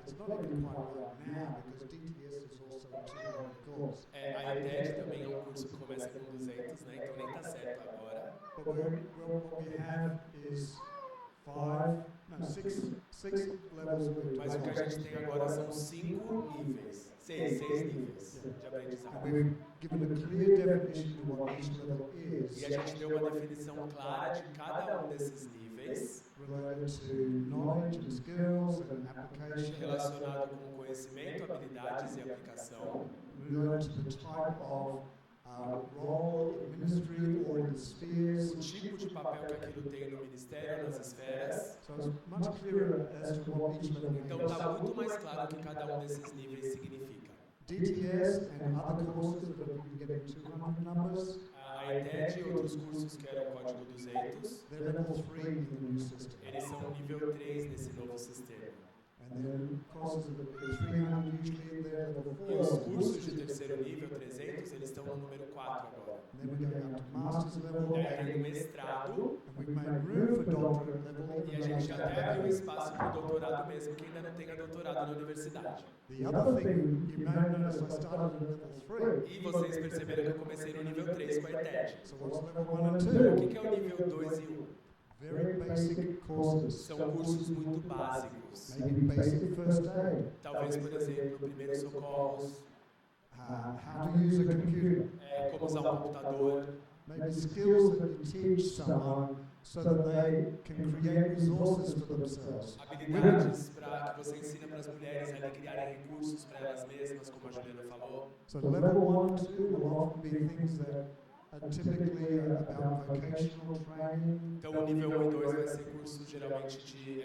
It's not even quite right now because DTS is also a 200 course.
A ETED também é um curso que começa com 200, né, então nem está certo agora.
But what we have is six levels of
Mas o que a gente tem agora são 5 níveis, 6 níveis de aprendizado.
And we've given a clear definition of what each level is.
E a gente deu uma definição clara de cada um desses níveis,
related to knowledge and skills and application,
relacionado com conhecimento, habilidades e aplicação,
related to the type of role in ministry or in the spheres.
o tipo de papel que aquilo tem no ministério, nas esferas.
So it's much clearer as to what each level
Então
means.
está muito mais claro o que cada um desses níveis significa.
DTS and other courses that have been getting 200 numbers,
A ETED e outros cursos que eram código 200,
they're level 3 in the new system.
eles são nível 3 nesse novo sistema.
And And then courses of 300 usually in there, level
E os
4.
cursos de terceiro nível, 300, eles estão no número 4 agora.
And then we're going up to master's level.
Daí tem o mestrado,
And we've made room for doctorate level.
e a gente até abriu espaço para o doutorado mesmo, que ainda não tenha doutorado na universidade.
The other thing you may notice, I started at level 3.
E vocês perceberam que eu comecei no nível 3 com a ETED.
So what's level 1 and
O
2?
que é o nível 2 e 1?
Very basic courses.
São cursos muito básicos.
Maybe basic first aid.
Talvez, por exemplo, primeiros socorros,
How to use a computer.
como usar um computador,
Maybe skills that you teach someone so that they can create resources for themselves.
habilidades para que você ensina para as mulheres a criarem recursos para elas mesmas, como a Juliana falou.
So level 1 and 2 will often be things that are typically about vocational training.
Então, o nível 1 e 2 vai ser curso geralmente de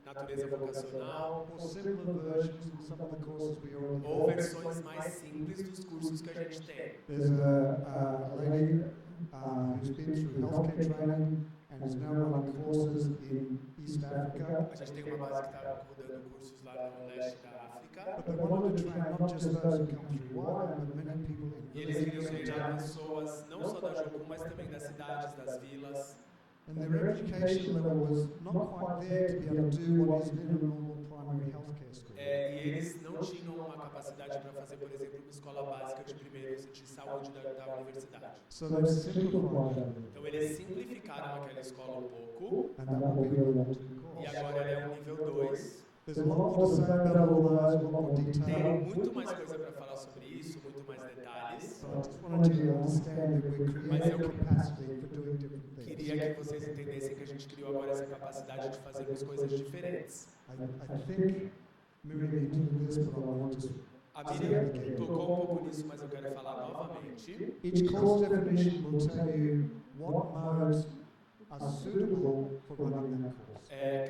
natureza vocacional,
Or simpler versions of some of the courses we already
ou
have.
versões mais simples dos cursos que a gente tem.
There's a lady who's been through healthcare training and is now running courses in East Africa.
A gente tem uma base que está rodando cursos lá no leste da África.
But they wanted to train not just those who come through YWAM, but many people in
E eles queriam
villages.
treinar pessoas não só da Jocum, mas também das cidades, das vilas.
And their education level was not quite there to be able to do what is in a normal primary healthcare school.
E eles não tinham uma capacidade para fazer, por exemplo, uma escola básica de primeiros de saúde da universidade.
So they've simplified that.
Então eles simplificaram aquela escola um pouco,
And that will be a level 2
e
course.
agora ela é o nível 2.
There's a lot more to say about all those, a lot more
Tem
detail.
muito mais coisa para falar sobre isso, muito mais detalhes.
But I just wanted you to understand that we're creating capacity for doing different things.
Queria que vocês entendessem que a gente criou agora essa capacidade de fazermos coisas diferentes.
I think Miriam hinted this, but I want to.
A Miriam tocou um pouco nisso, mas eu quero falar novamente.
Each course definition will tell you what modes are suitable for running that course.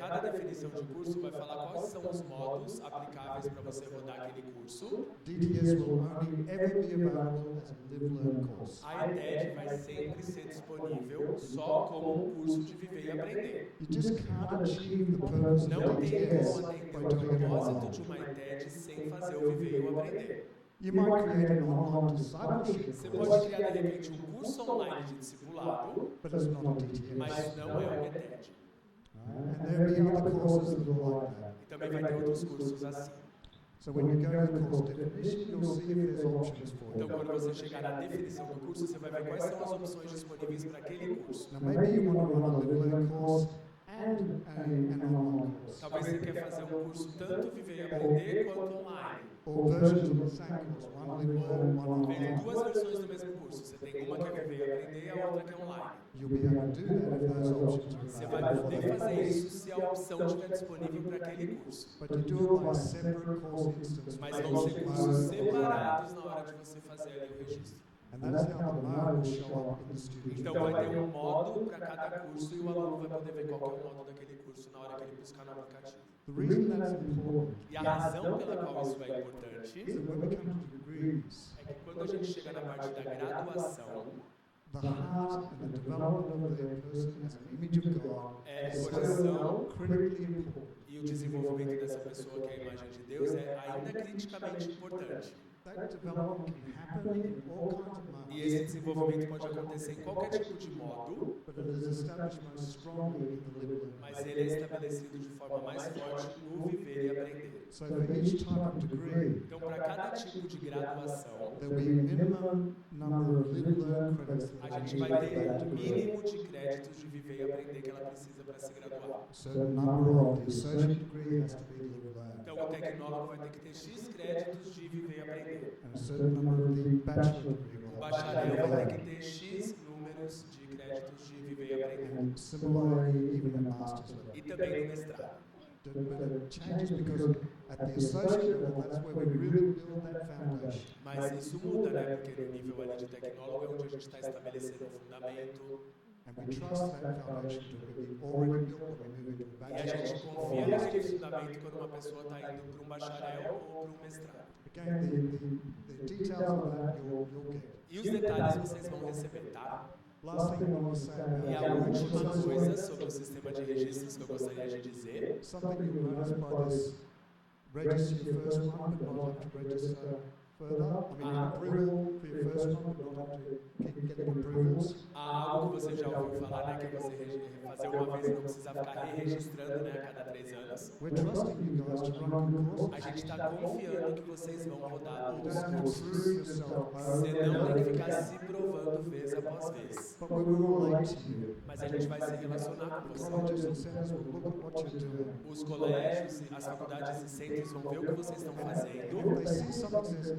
Cada definição de curso vai falar quais são os modos aplicáveis para você rodar aquele curso.
DTS will only ever be available as a live-learn course.
A ETED vai sempre ser disponível só como um curso de viver e aprender.
You just can't achieve the purpose
Não
of
tem
DTS
como atender
by
o
doing it
propósito
online.
de uma ETED sem fazer o viver e o aprender.
You might create an online discipleship
Você
course,
pode criar, de repente, um curso online de discipulado,
but it's not a DTS.
mas não é uma ETED.
And there'll be other courses that are like that.
E também vai ter outros cursos assim.
So when you go to the course definition, you'll see if there's options for
Então,
you.
quando você chegar na definição do curso, você vai ver quais são as opções disponíveis para aquele curso.
Now maybe you want to run a live-learn course and an online course,
Talvez você quer fazer um curso tanto viver e aprender quanto online.
or versions of the same course, one live-learn, one
Vem
online.
duas versões do mesmo curso. Você tem uma que é viver e aprender e a outra que é online.
You'll be able to do that if those options
Você
are
vai
available.
poder fazer isso se a opção estiver disponível para aquele curso.
But you do it by separate course instance.
Mas vão ser cursos separados na hora de você fazer ali o registro.
And that's how the mode will show up in the student's
Então vai ter um modo para cada curso e o aluno vai poder ver qual que é o modo daquele curso na hora que ele buscar no aplicativo.
The reason that's important
E a razão pela qual isso é importante
is that when we come to degrees,
é que quando a gente chega na parte da graduação,
the heart and the development of their person as an image of God is
o
so
coração
critically important.
e o desenvolvimento dessa pessoa que é a imagem de Deus é ainda criticamente importante.
That development can happen in all kinds of
E
modes,
esse desenvolvimento pode acontecer em qualquer tipo de modo,
but it is established most strongly in the live-learn.
mas ele é estabelecido de forma mais forte no viver e aprender.
So for each type of degree,
Então, para cada tipo de graduação,
there will be a minimum number of live-learn credits
a
that
gente
are
vai
needed for
ter
that
um
degree.
mínimo de créditos de viver e aprender que ela precisa para se graduar.
A certain number of the associate degree has to be live-learn,
Então, o tecnólogo vai ter que ter X créditos de viver e aprender.
and a certain number of the bachelor degree
O
will
bacharel
have to
vai
be
ter que
live-learn.
ter X números de créditos de viver e aprender.
And similarly, even the master's level.
E também no mestrado.
But it changes because at the associate level, that's where we really build that foundation.
Mas isso muda, né? Porque no nível ali de tecnólogo é onde a gente está estabelecendo o fundamento
And we trust that foundation to be already built when we move into a
e a gente
bachelor's
confia
or
naquele
master's.
fundamento quando uma pessoa está indo para um bacharel ou para um mestrado.
Again, the details of that you'll get.
E os detalhes vocês vão receber, tá?
Last thing I want to say
E a
about
última
registers
coisa
is
sobre o sistema de registros que eu gostaria de dizer,
something you'll notice by this: register your first one, but not have to register further. I mean, approval for your first one, but not have to keep getting approvals.
há algo que você já ouviu falar, né, que é você fazer uma vez e não precisar ficar re-registrando, né, a cada 3 anos.
We're trusting you guys to run your courses.
A gente está confiando que vocês vão rodar
You
os
don't have to
cursos.
prove yourself
Você não tem que ficar se provando vez após vez.
But we will relate to you.
Mas a gente vai se relacionar com
The colleges
você.
and centers will look at what you're doing.
Os colégios, as faculdades e centros vão ver o que vocês estão
If
fazendo.
they see something that says,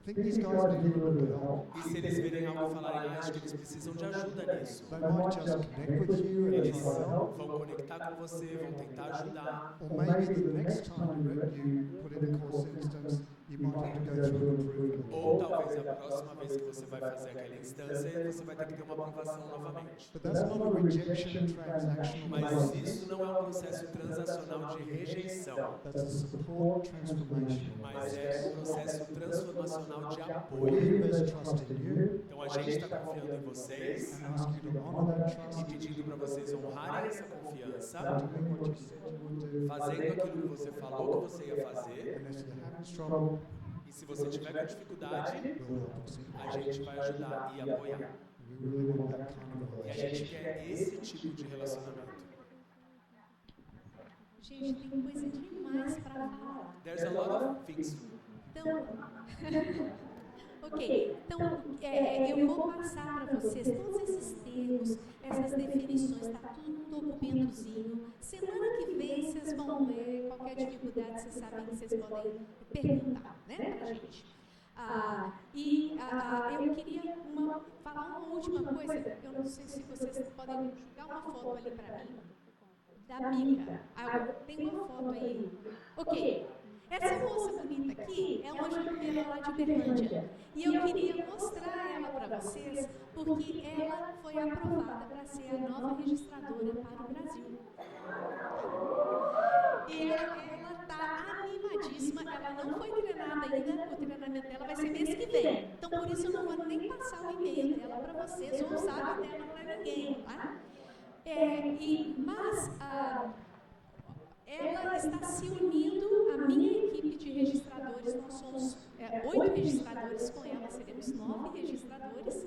I think these guys need a little bit of help,
E se eles verem algo e falarem, acho que eles precisam de ajuda nisso.
they might just connect with you and
Eles
try to help.
vão conectar com você, vão tentar ajudar.
Or maybe the next time you put in a course instance, you might have to go through an approval.
Ou talvez a próxima vez que você vai fazer aquela instância, você vai ter que ter uma aprovação novamente.
But that's not a rejection transactional
Mas
process.
isso não é um processo transacional de rejeição.
That's a support transformation.
Mas é um processo transformacional de apoio.
We invest trust in you
Então a gente está confiando em vocês
and ask you to honor that
e
trust,
pedindo para vocês honrarem essa confiança,
doing what you said you would do.
fazendo aquilo que você falou que você ia fazer.
And if you're having trouble,
E se você tiver com dificuldade,
we'll help you.
a gente vai ajudar e apoiar.
We really want that kind of
E a
relationship.
gente quer esse tipo de relacionamento.
Gente, tem coisa demais para falar.
There's a lot of things.
Então, ok. Então, eu vou passar para vocês todos esses termos, essas definições, está tudo num documentozinho. Semana que vem vocês vão ler, qualquer dificuldade vocês sabem que vocês podem perguntar, né, para a gente. Eu queria falar uma última coisa, eu não sei se vocês podem jogar uma foto ali para mim, da Mica. Tem uma foto aí. Ok. Essa moça bonita aqui é uma jogadeira lá de Uberlândia. E eu queria mostrar ela para vocês, porque ela foi aprovada para ser a nova registradora para o Brasil. E ela está animadíssima, ela não foi treinada ainda, o treinamento dela vai ser mês que vem. Então, por isso, eu não vou nem passar o e-mail dela para vocês, ou o zap dela para ninguém, tá? Mas ela está se unindo à minha equipe de registradores. Nós somos 8 registradores com ela, seremos 9 registradores.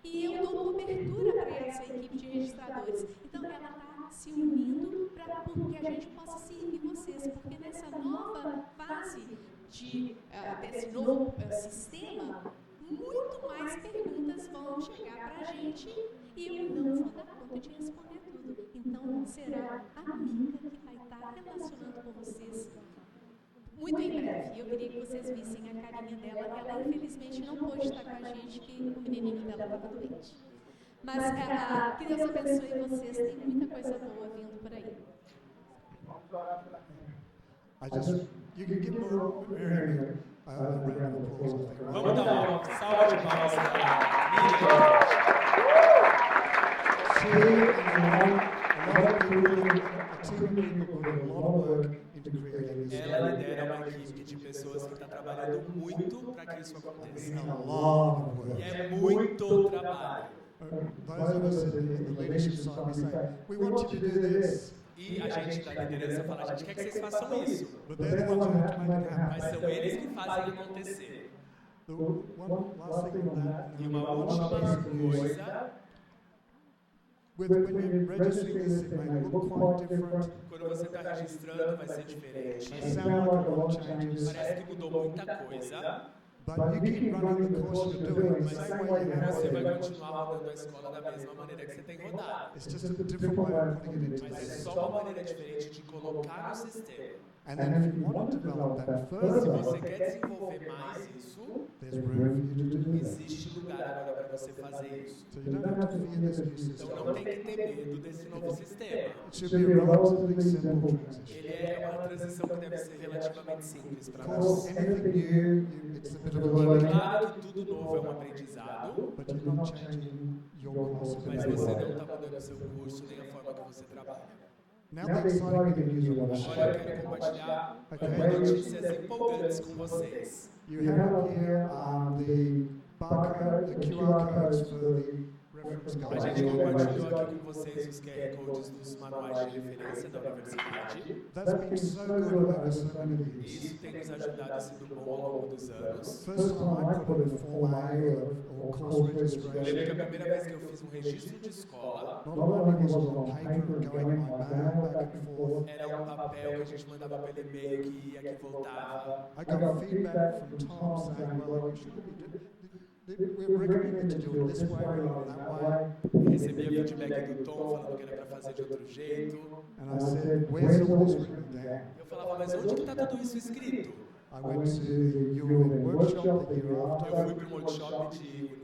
E eu dou cobertura para essa equipe de registradores. Então, ela está se unindo para que a gente possa servir vocês. Porque nessa nova fase desse novo sistema, muito mais perguntas vão chegar para a gente e eu não vou dar conta de responder tudo. Então, será a Mica que vai estar relacionando com vocês muito em breve. Eu queria que vocês vissem a carinha dela. Ela, infelizmente, não pôde estar com a gente, que o menininho dela estava doente. Mas que Deus abençoe vocês. Tem muita coisa boa vindo por aí.
You can give Miriam a round of applause, I think.
Vamos dar uma salva de palmas para a Miriam.
She and a lot of people, a team of people put a lot of work into creating this.
Ela lidera uma equipe de pessoas que está trabalhando muito para que isso aconteça.
A lot of work.
E é muito trabalho.
Those of us in the leadership side, we say, we want you to do this.
E a gente da liderança fala, a gente quer que vocês façam isso.
But they're the ones who have to make it
Mas
happen.
são eles que fazem acontecer.
The one last thing on that,
E
and
uma
one
última
last piece of news.
coisa,
When you're registering this, it may look quite different.
quando você está registrando vai ser diferente.
May sound like a lot of changes.
Parece que mudou muita coisa,
But you keep running the course you're doing the same way you have
você vai
been.
continuar rodando a escola da mesma maneira que você tem rodado.
It's just a different way of putting it into
Mas é
the
só
system.
uma maneira diferente de colocar no sistema.
And then if you want to develop that
Se
further,
você quer desenvolver mais isso,
there's room for you to do that.
existe lugar agora para você fazer isso.
So you don't have to fear this new
Então
system.
não tem que ter medo desse novo sistema.
It should be a relatively simple transition.
Ele é uma transição que deve ser relativamente simples
Of
para
course,
nós.
anything new, it's a bit of a learning,
Claro que tudo novo é um aprendizado,
but you're not changing your course in
mas
any
você
way.
não está mudando o seu curso nem a forma que você trabalha.
Now the exciting news I want to
Agora eu
share.
quero compartilhar
Okay.
notícias empolgantes com vocês.
You have up here the barcode, the QR codes for the reference
A
guides.
gente compartilhou aqui com vocês os QR Codes dos manuais de referência da universidade.
That's been so good over so many years.
Isso tem nos ajudado a sido bom ao longo dos anos.
First time I put in Form A or course
Eu lembro que
registration,
a primeira vez que eu fiz um registro de escola,
not only was it on paper and going in my bag back and forth,
era um papel que a gente mandava pelo e-mail que ia, que voltava.
I got feedback from Tom saying, well, you should we're recommended to do it this way or that way.
Recebia feedback do Tom falando que era para fazer de outro jeito.
And I said, where's all this written down?
Eu falava, mas onde que está tudo isso escrito?
I went to the UNN workshop the year
Eu
after,
fui para um workshop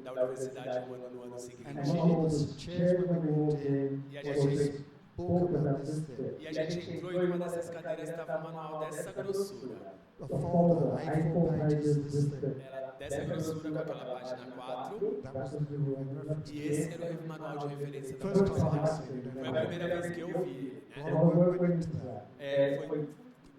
da universidade no ano
and
seguinte.
one of the chairs when we walked in
E a
was this
gente,
book about this thing.
e a gente entrou e numa dessas cadeiras estava um manual dessa grossura.
A folder, A4 pages, this thing.
Era dessa grossura com aquela página 4.
That was the UN reference.
E esse era o manual de referência da
First time I
universidade.
seen it.
Foi a primeira vez que eu vi.
A lot of work went into that.
Foi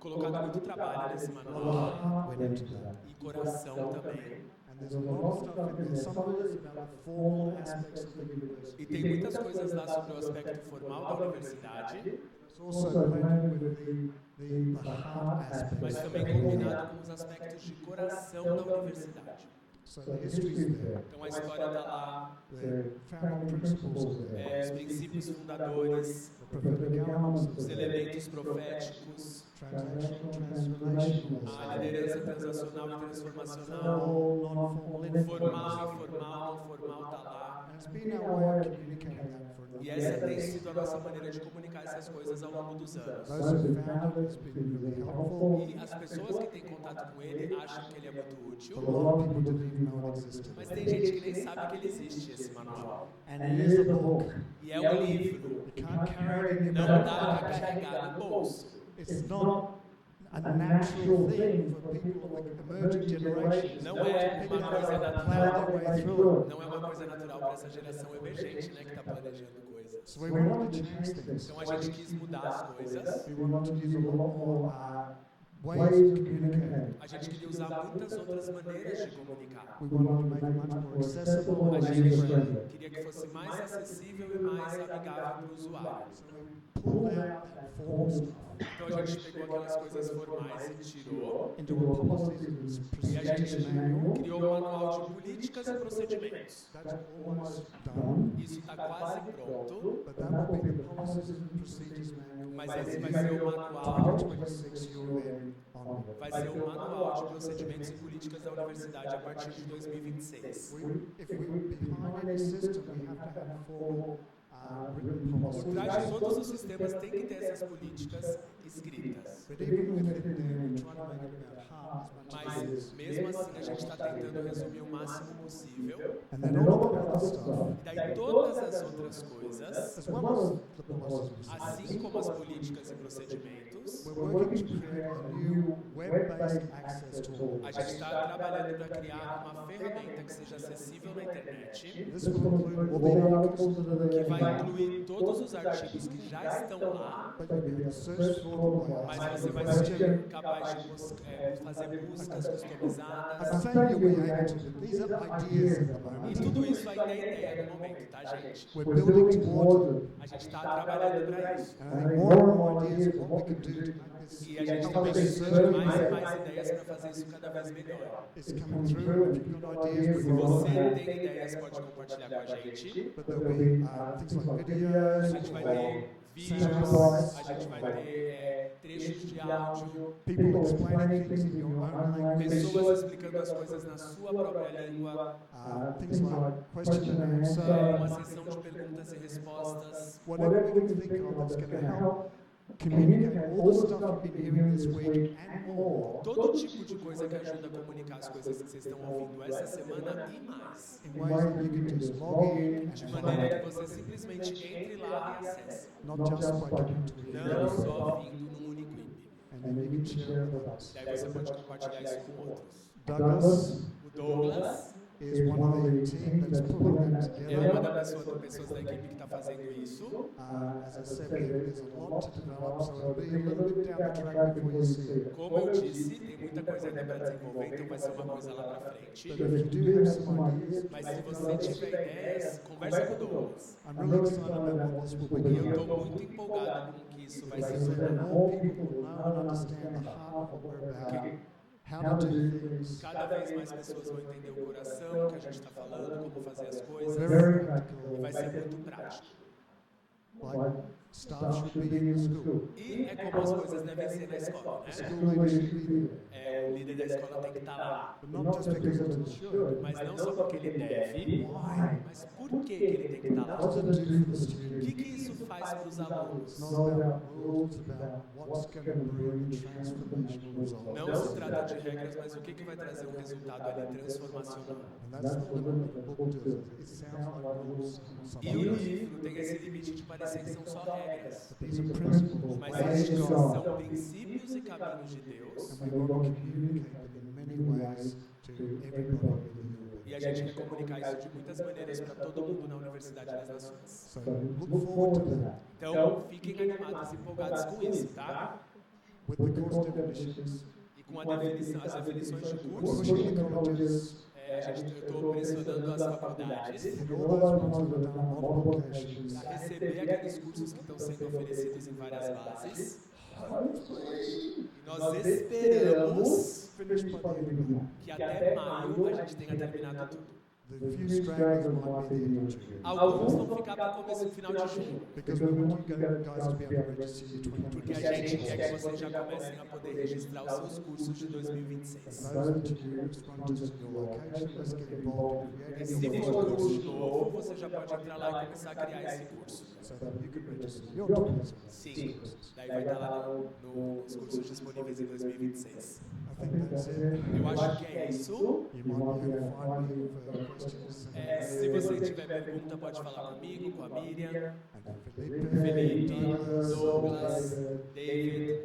colocado muito trabalho nesse
A lot
manual.
of heart went into that.
E coração também.
And there's a lot of stuff in there. Some of it is about the formal aspects of the university.
E tem muitas coisas lá sobre o aspecto formal da universidade,
It's also blended with the heart aspects.
mas também combinado com os aspectos de coração da universidade.
So the history is there.
Então a história está lá,
The founding principles are there.
os princípios fundadores,
The prophetic elements
os
are there.
elementos proféticos,
Transactional, transformational.
a liderança transacional e transformacional,
Formal, non-formal, informal.
formal, informal, não formal está lá.
And it's been our way of communicating that for a
E
number
essa
of
tem
years.
sido a nossa maneira de comunicar essas coisas ao longo dos anos.
Those who found it, it's been really helpful.
E as pessoas que têm contato com ele acham que ele é muito
But
útil,
a lot of people didn't even know it existed.
mas tem gente que nem sabe que ele existe, esse manual.
And it is a book.
E é um livro,
You can't carry it in
não
your
dá para
back.
carregar no bolso.
It's not a natural thing for people of the emerging generations.
Não é
People
uma
that
coisa
are plow
natural,
their way through it.
não é uma coisa natural para essa geração emergente, né, que está planejando coisas.
So we want to change things.
Então a gente quis mudar as coisas.
We want to use a lot more ways of communicating.
A gente queria usar muitas outras maneiras de comunicar.
We want to make it much more accessible
A
and
gente
user-friendly.
queria que fosse mais acessível e mais amigável para o usuário.
So we pulled out that formal stuff
Então a gente pegou aquelas coisas formais e tirou.
into a policies and
E a
procedures
gente
manual.
criou um manual de políticas e procedimentos.
That's almost done.
Isso está quase pronto,
But that will be the policies and procedures manual.
mas esse vai ser o manual,
2026 UNN onward.
vai ser o manual de procedimentos e políticas da universidade a partir de 2026.
If we behind any system, we have to have formal written
Por trás de
policies.
todos os sistemas tem que ter essas políticas escritas.
But even within there, we try to make it about heart as much as it
Mas
is.
mesmo assim a gente está tentando resumir o máximo possível.
And then all of that other stuff,
E daí todas as outras coisas,
as well as the policies,
assim como as políticas e procedimentos,
we're working to create a new web-based access tool.
a gente está trabalhando para criar uma ferramenta que seja acessível na internet,
This will include all the articles that are
que
there,
vai incluir todos os artigos que já estão lá,
but you'll be able to search for them by
mas
asking
você
a
vai ser
question.
capaz de fazer buscas
I'm
customizadas.
saying you'll be able to, but these are ideas at the
E
moment.
tudo isso ainda é ideia no momento, tá, gente?
We're building towards it.
A gente está trabalhando para isso.
And I think more and more ideas of what we can do to make this
E a gente está
help this
pensando
serve
mais e mais ideias para fazer isso cada vez melhor.
is coming through. If you've got ideas,
Se
we will
você tem ideias, pode compartilhar com a gente.
But there'll be things like videos,
A gente vai ter vídeos, a gente vai ter trechos de áudio,
people explaining things in your own language,
pessoas explicando as coisas na sua própria língua,
things like question and answer,
uma sessão de perguntas e respostas.
whatever we can think of that's going to help communicate all the stuff you've been hearing this week and more
Todo tipo de coisa que ajuda a comunicar as coisas que vocês estão ouvindo essa semana e mais.
in ways that you can just log in
De
and
maneira
find,
que você simplesmente entre lá e acesse.
not just by coming to a
Não
video,
só vindo num único e-mail.
and then you can share it with us.
Daí você pode compartilhar isso com outros.
Douglas,
O Douglas,
is one of the team that's pulling that
Ele é uma
together.
das pessoas da equipe que está fazendo isso.
As I said, there's a lot to develop, so it'll be a little bit down the track before you see it.
Como eu disse, tem muita coisa ainda para desenvolver, então vai ser uma coisa lá para frente.
But if you do have some ideas,
Mas se você tiver ideias, conversa com o Douglas.
I'm really excited about what this will
E eu
become.
estou muito empolgado com o que isso vai se
So that
tornar.
more people will know and understand the heart of what we're about, how to do things.
Cada vez mais pessoas vão entender o coração, o que a gente está falando, como fazer as coisas.
Very
E
practical.
vai ser muito prático.
Like staff should be in the school.
E é como as coisas devem ser na escola,
The
né?
school leader should be there.
É, o líder da escola tem que estar lá.
But not just because it should.
Mas não só porque ele deve, mas por que ele tem que estar lá?
What's it do for the
O
student?
que isso faz para os alunos?
It's not about rules, it's about what's going to bring transformational results.
Não se trata de regras, mas o que vai trazer um resultado ali transformacional.
And that's the limit the book does. It sounds like rules
E o
sometimes.
livro tem esse limite de parecer que são só regras.
But these are principles,
Mas
ways
esses
of God.
são princípios e caminhos de Deus.
And we want to communicate them in many ways to everybody within the world.
E a gente quer comunicar isso de muitas maneiras para todo mundo na Universidade das Nações.
So look forward to that.
Então, fiquem animados e empolgados com isso, tá?
With the course definitions,
E com a definição, as definições de
we're
curso,
pushing the colleges,
eu estou pressionando as faculdades
and all those ones that have done multiple applications.
para receber aqueles cursos que estão sendo oferecidos em várias bases.
Hopefully,
E nós esperamos
finish by the end of the month.
que até maio a gente tenha terminado tudo.
The few stragglers might be the end of June.
Alguns vão ficar para o começo, final de junho.
Because we want you guys to be able to register your
Porque a
2026.
gente quer que vocês já comecem a poder registrar os seus cursos de 2026.
And those that you responders in your location, let's get involved in
E
creating
se
your
for curso
courses
novo, você já pode entrar lá e começar a criar esse curso.
so that you can register your 2026
Sim,
courses.
daí vai estar lá nos cursos disponíveis em 2026.
I think that's it.
Eu acho que é isso.
You might be able to find me for questions.
Se você tiver pergunta, pode falar comigo, com a Miriam,
And Felipe,
Felipe,
Douglas,
Douglas,
David,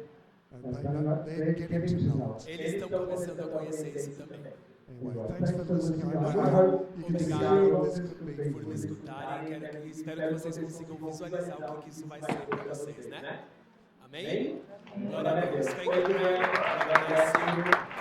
David.
they're getting to know us.
Eles estão começando a conhecer isso também.
Anyway, thanks for listening. I hope you can see what this could be
Obrigado
for
por me
you.
escutarem. Espero que vocês consigam visualizar o que isso vai ser para vocês, né? Amém? Glória a Deus. Thank you, man. God bless you.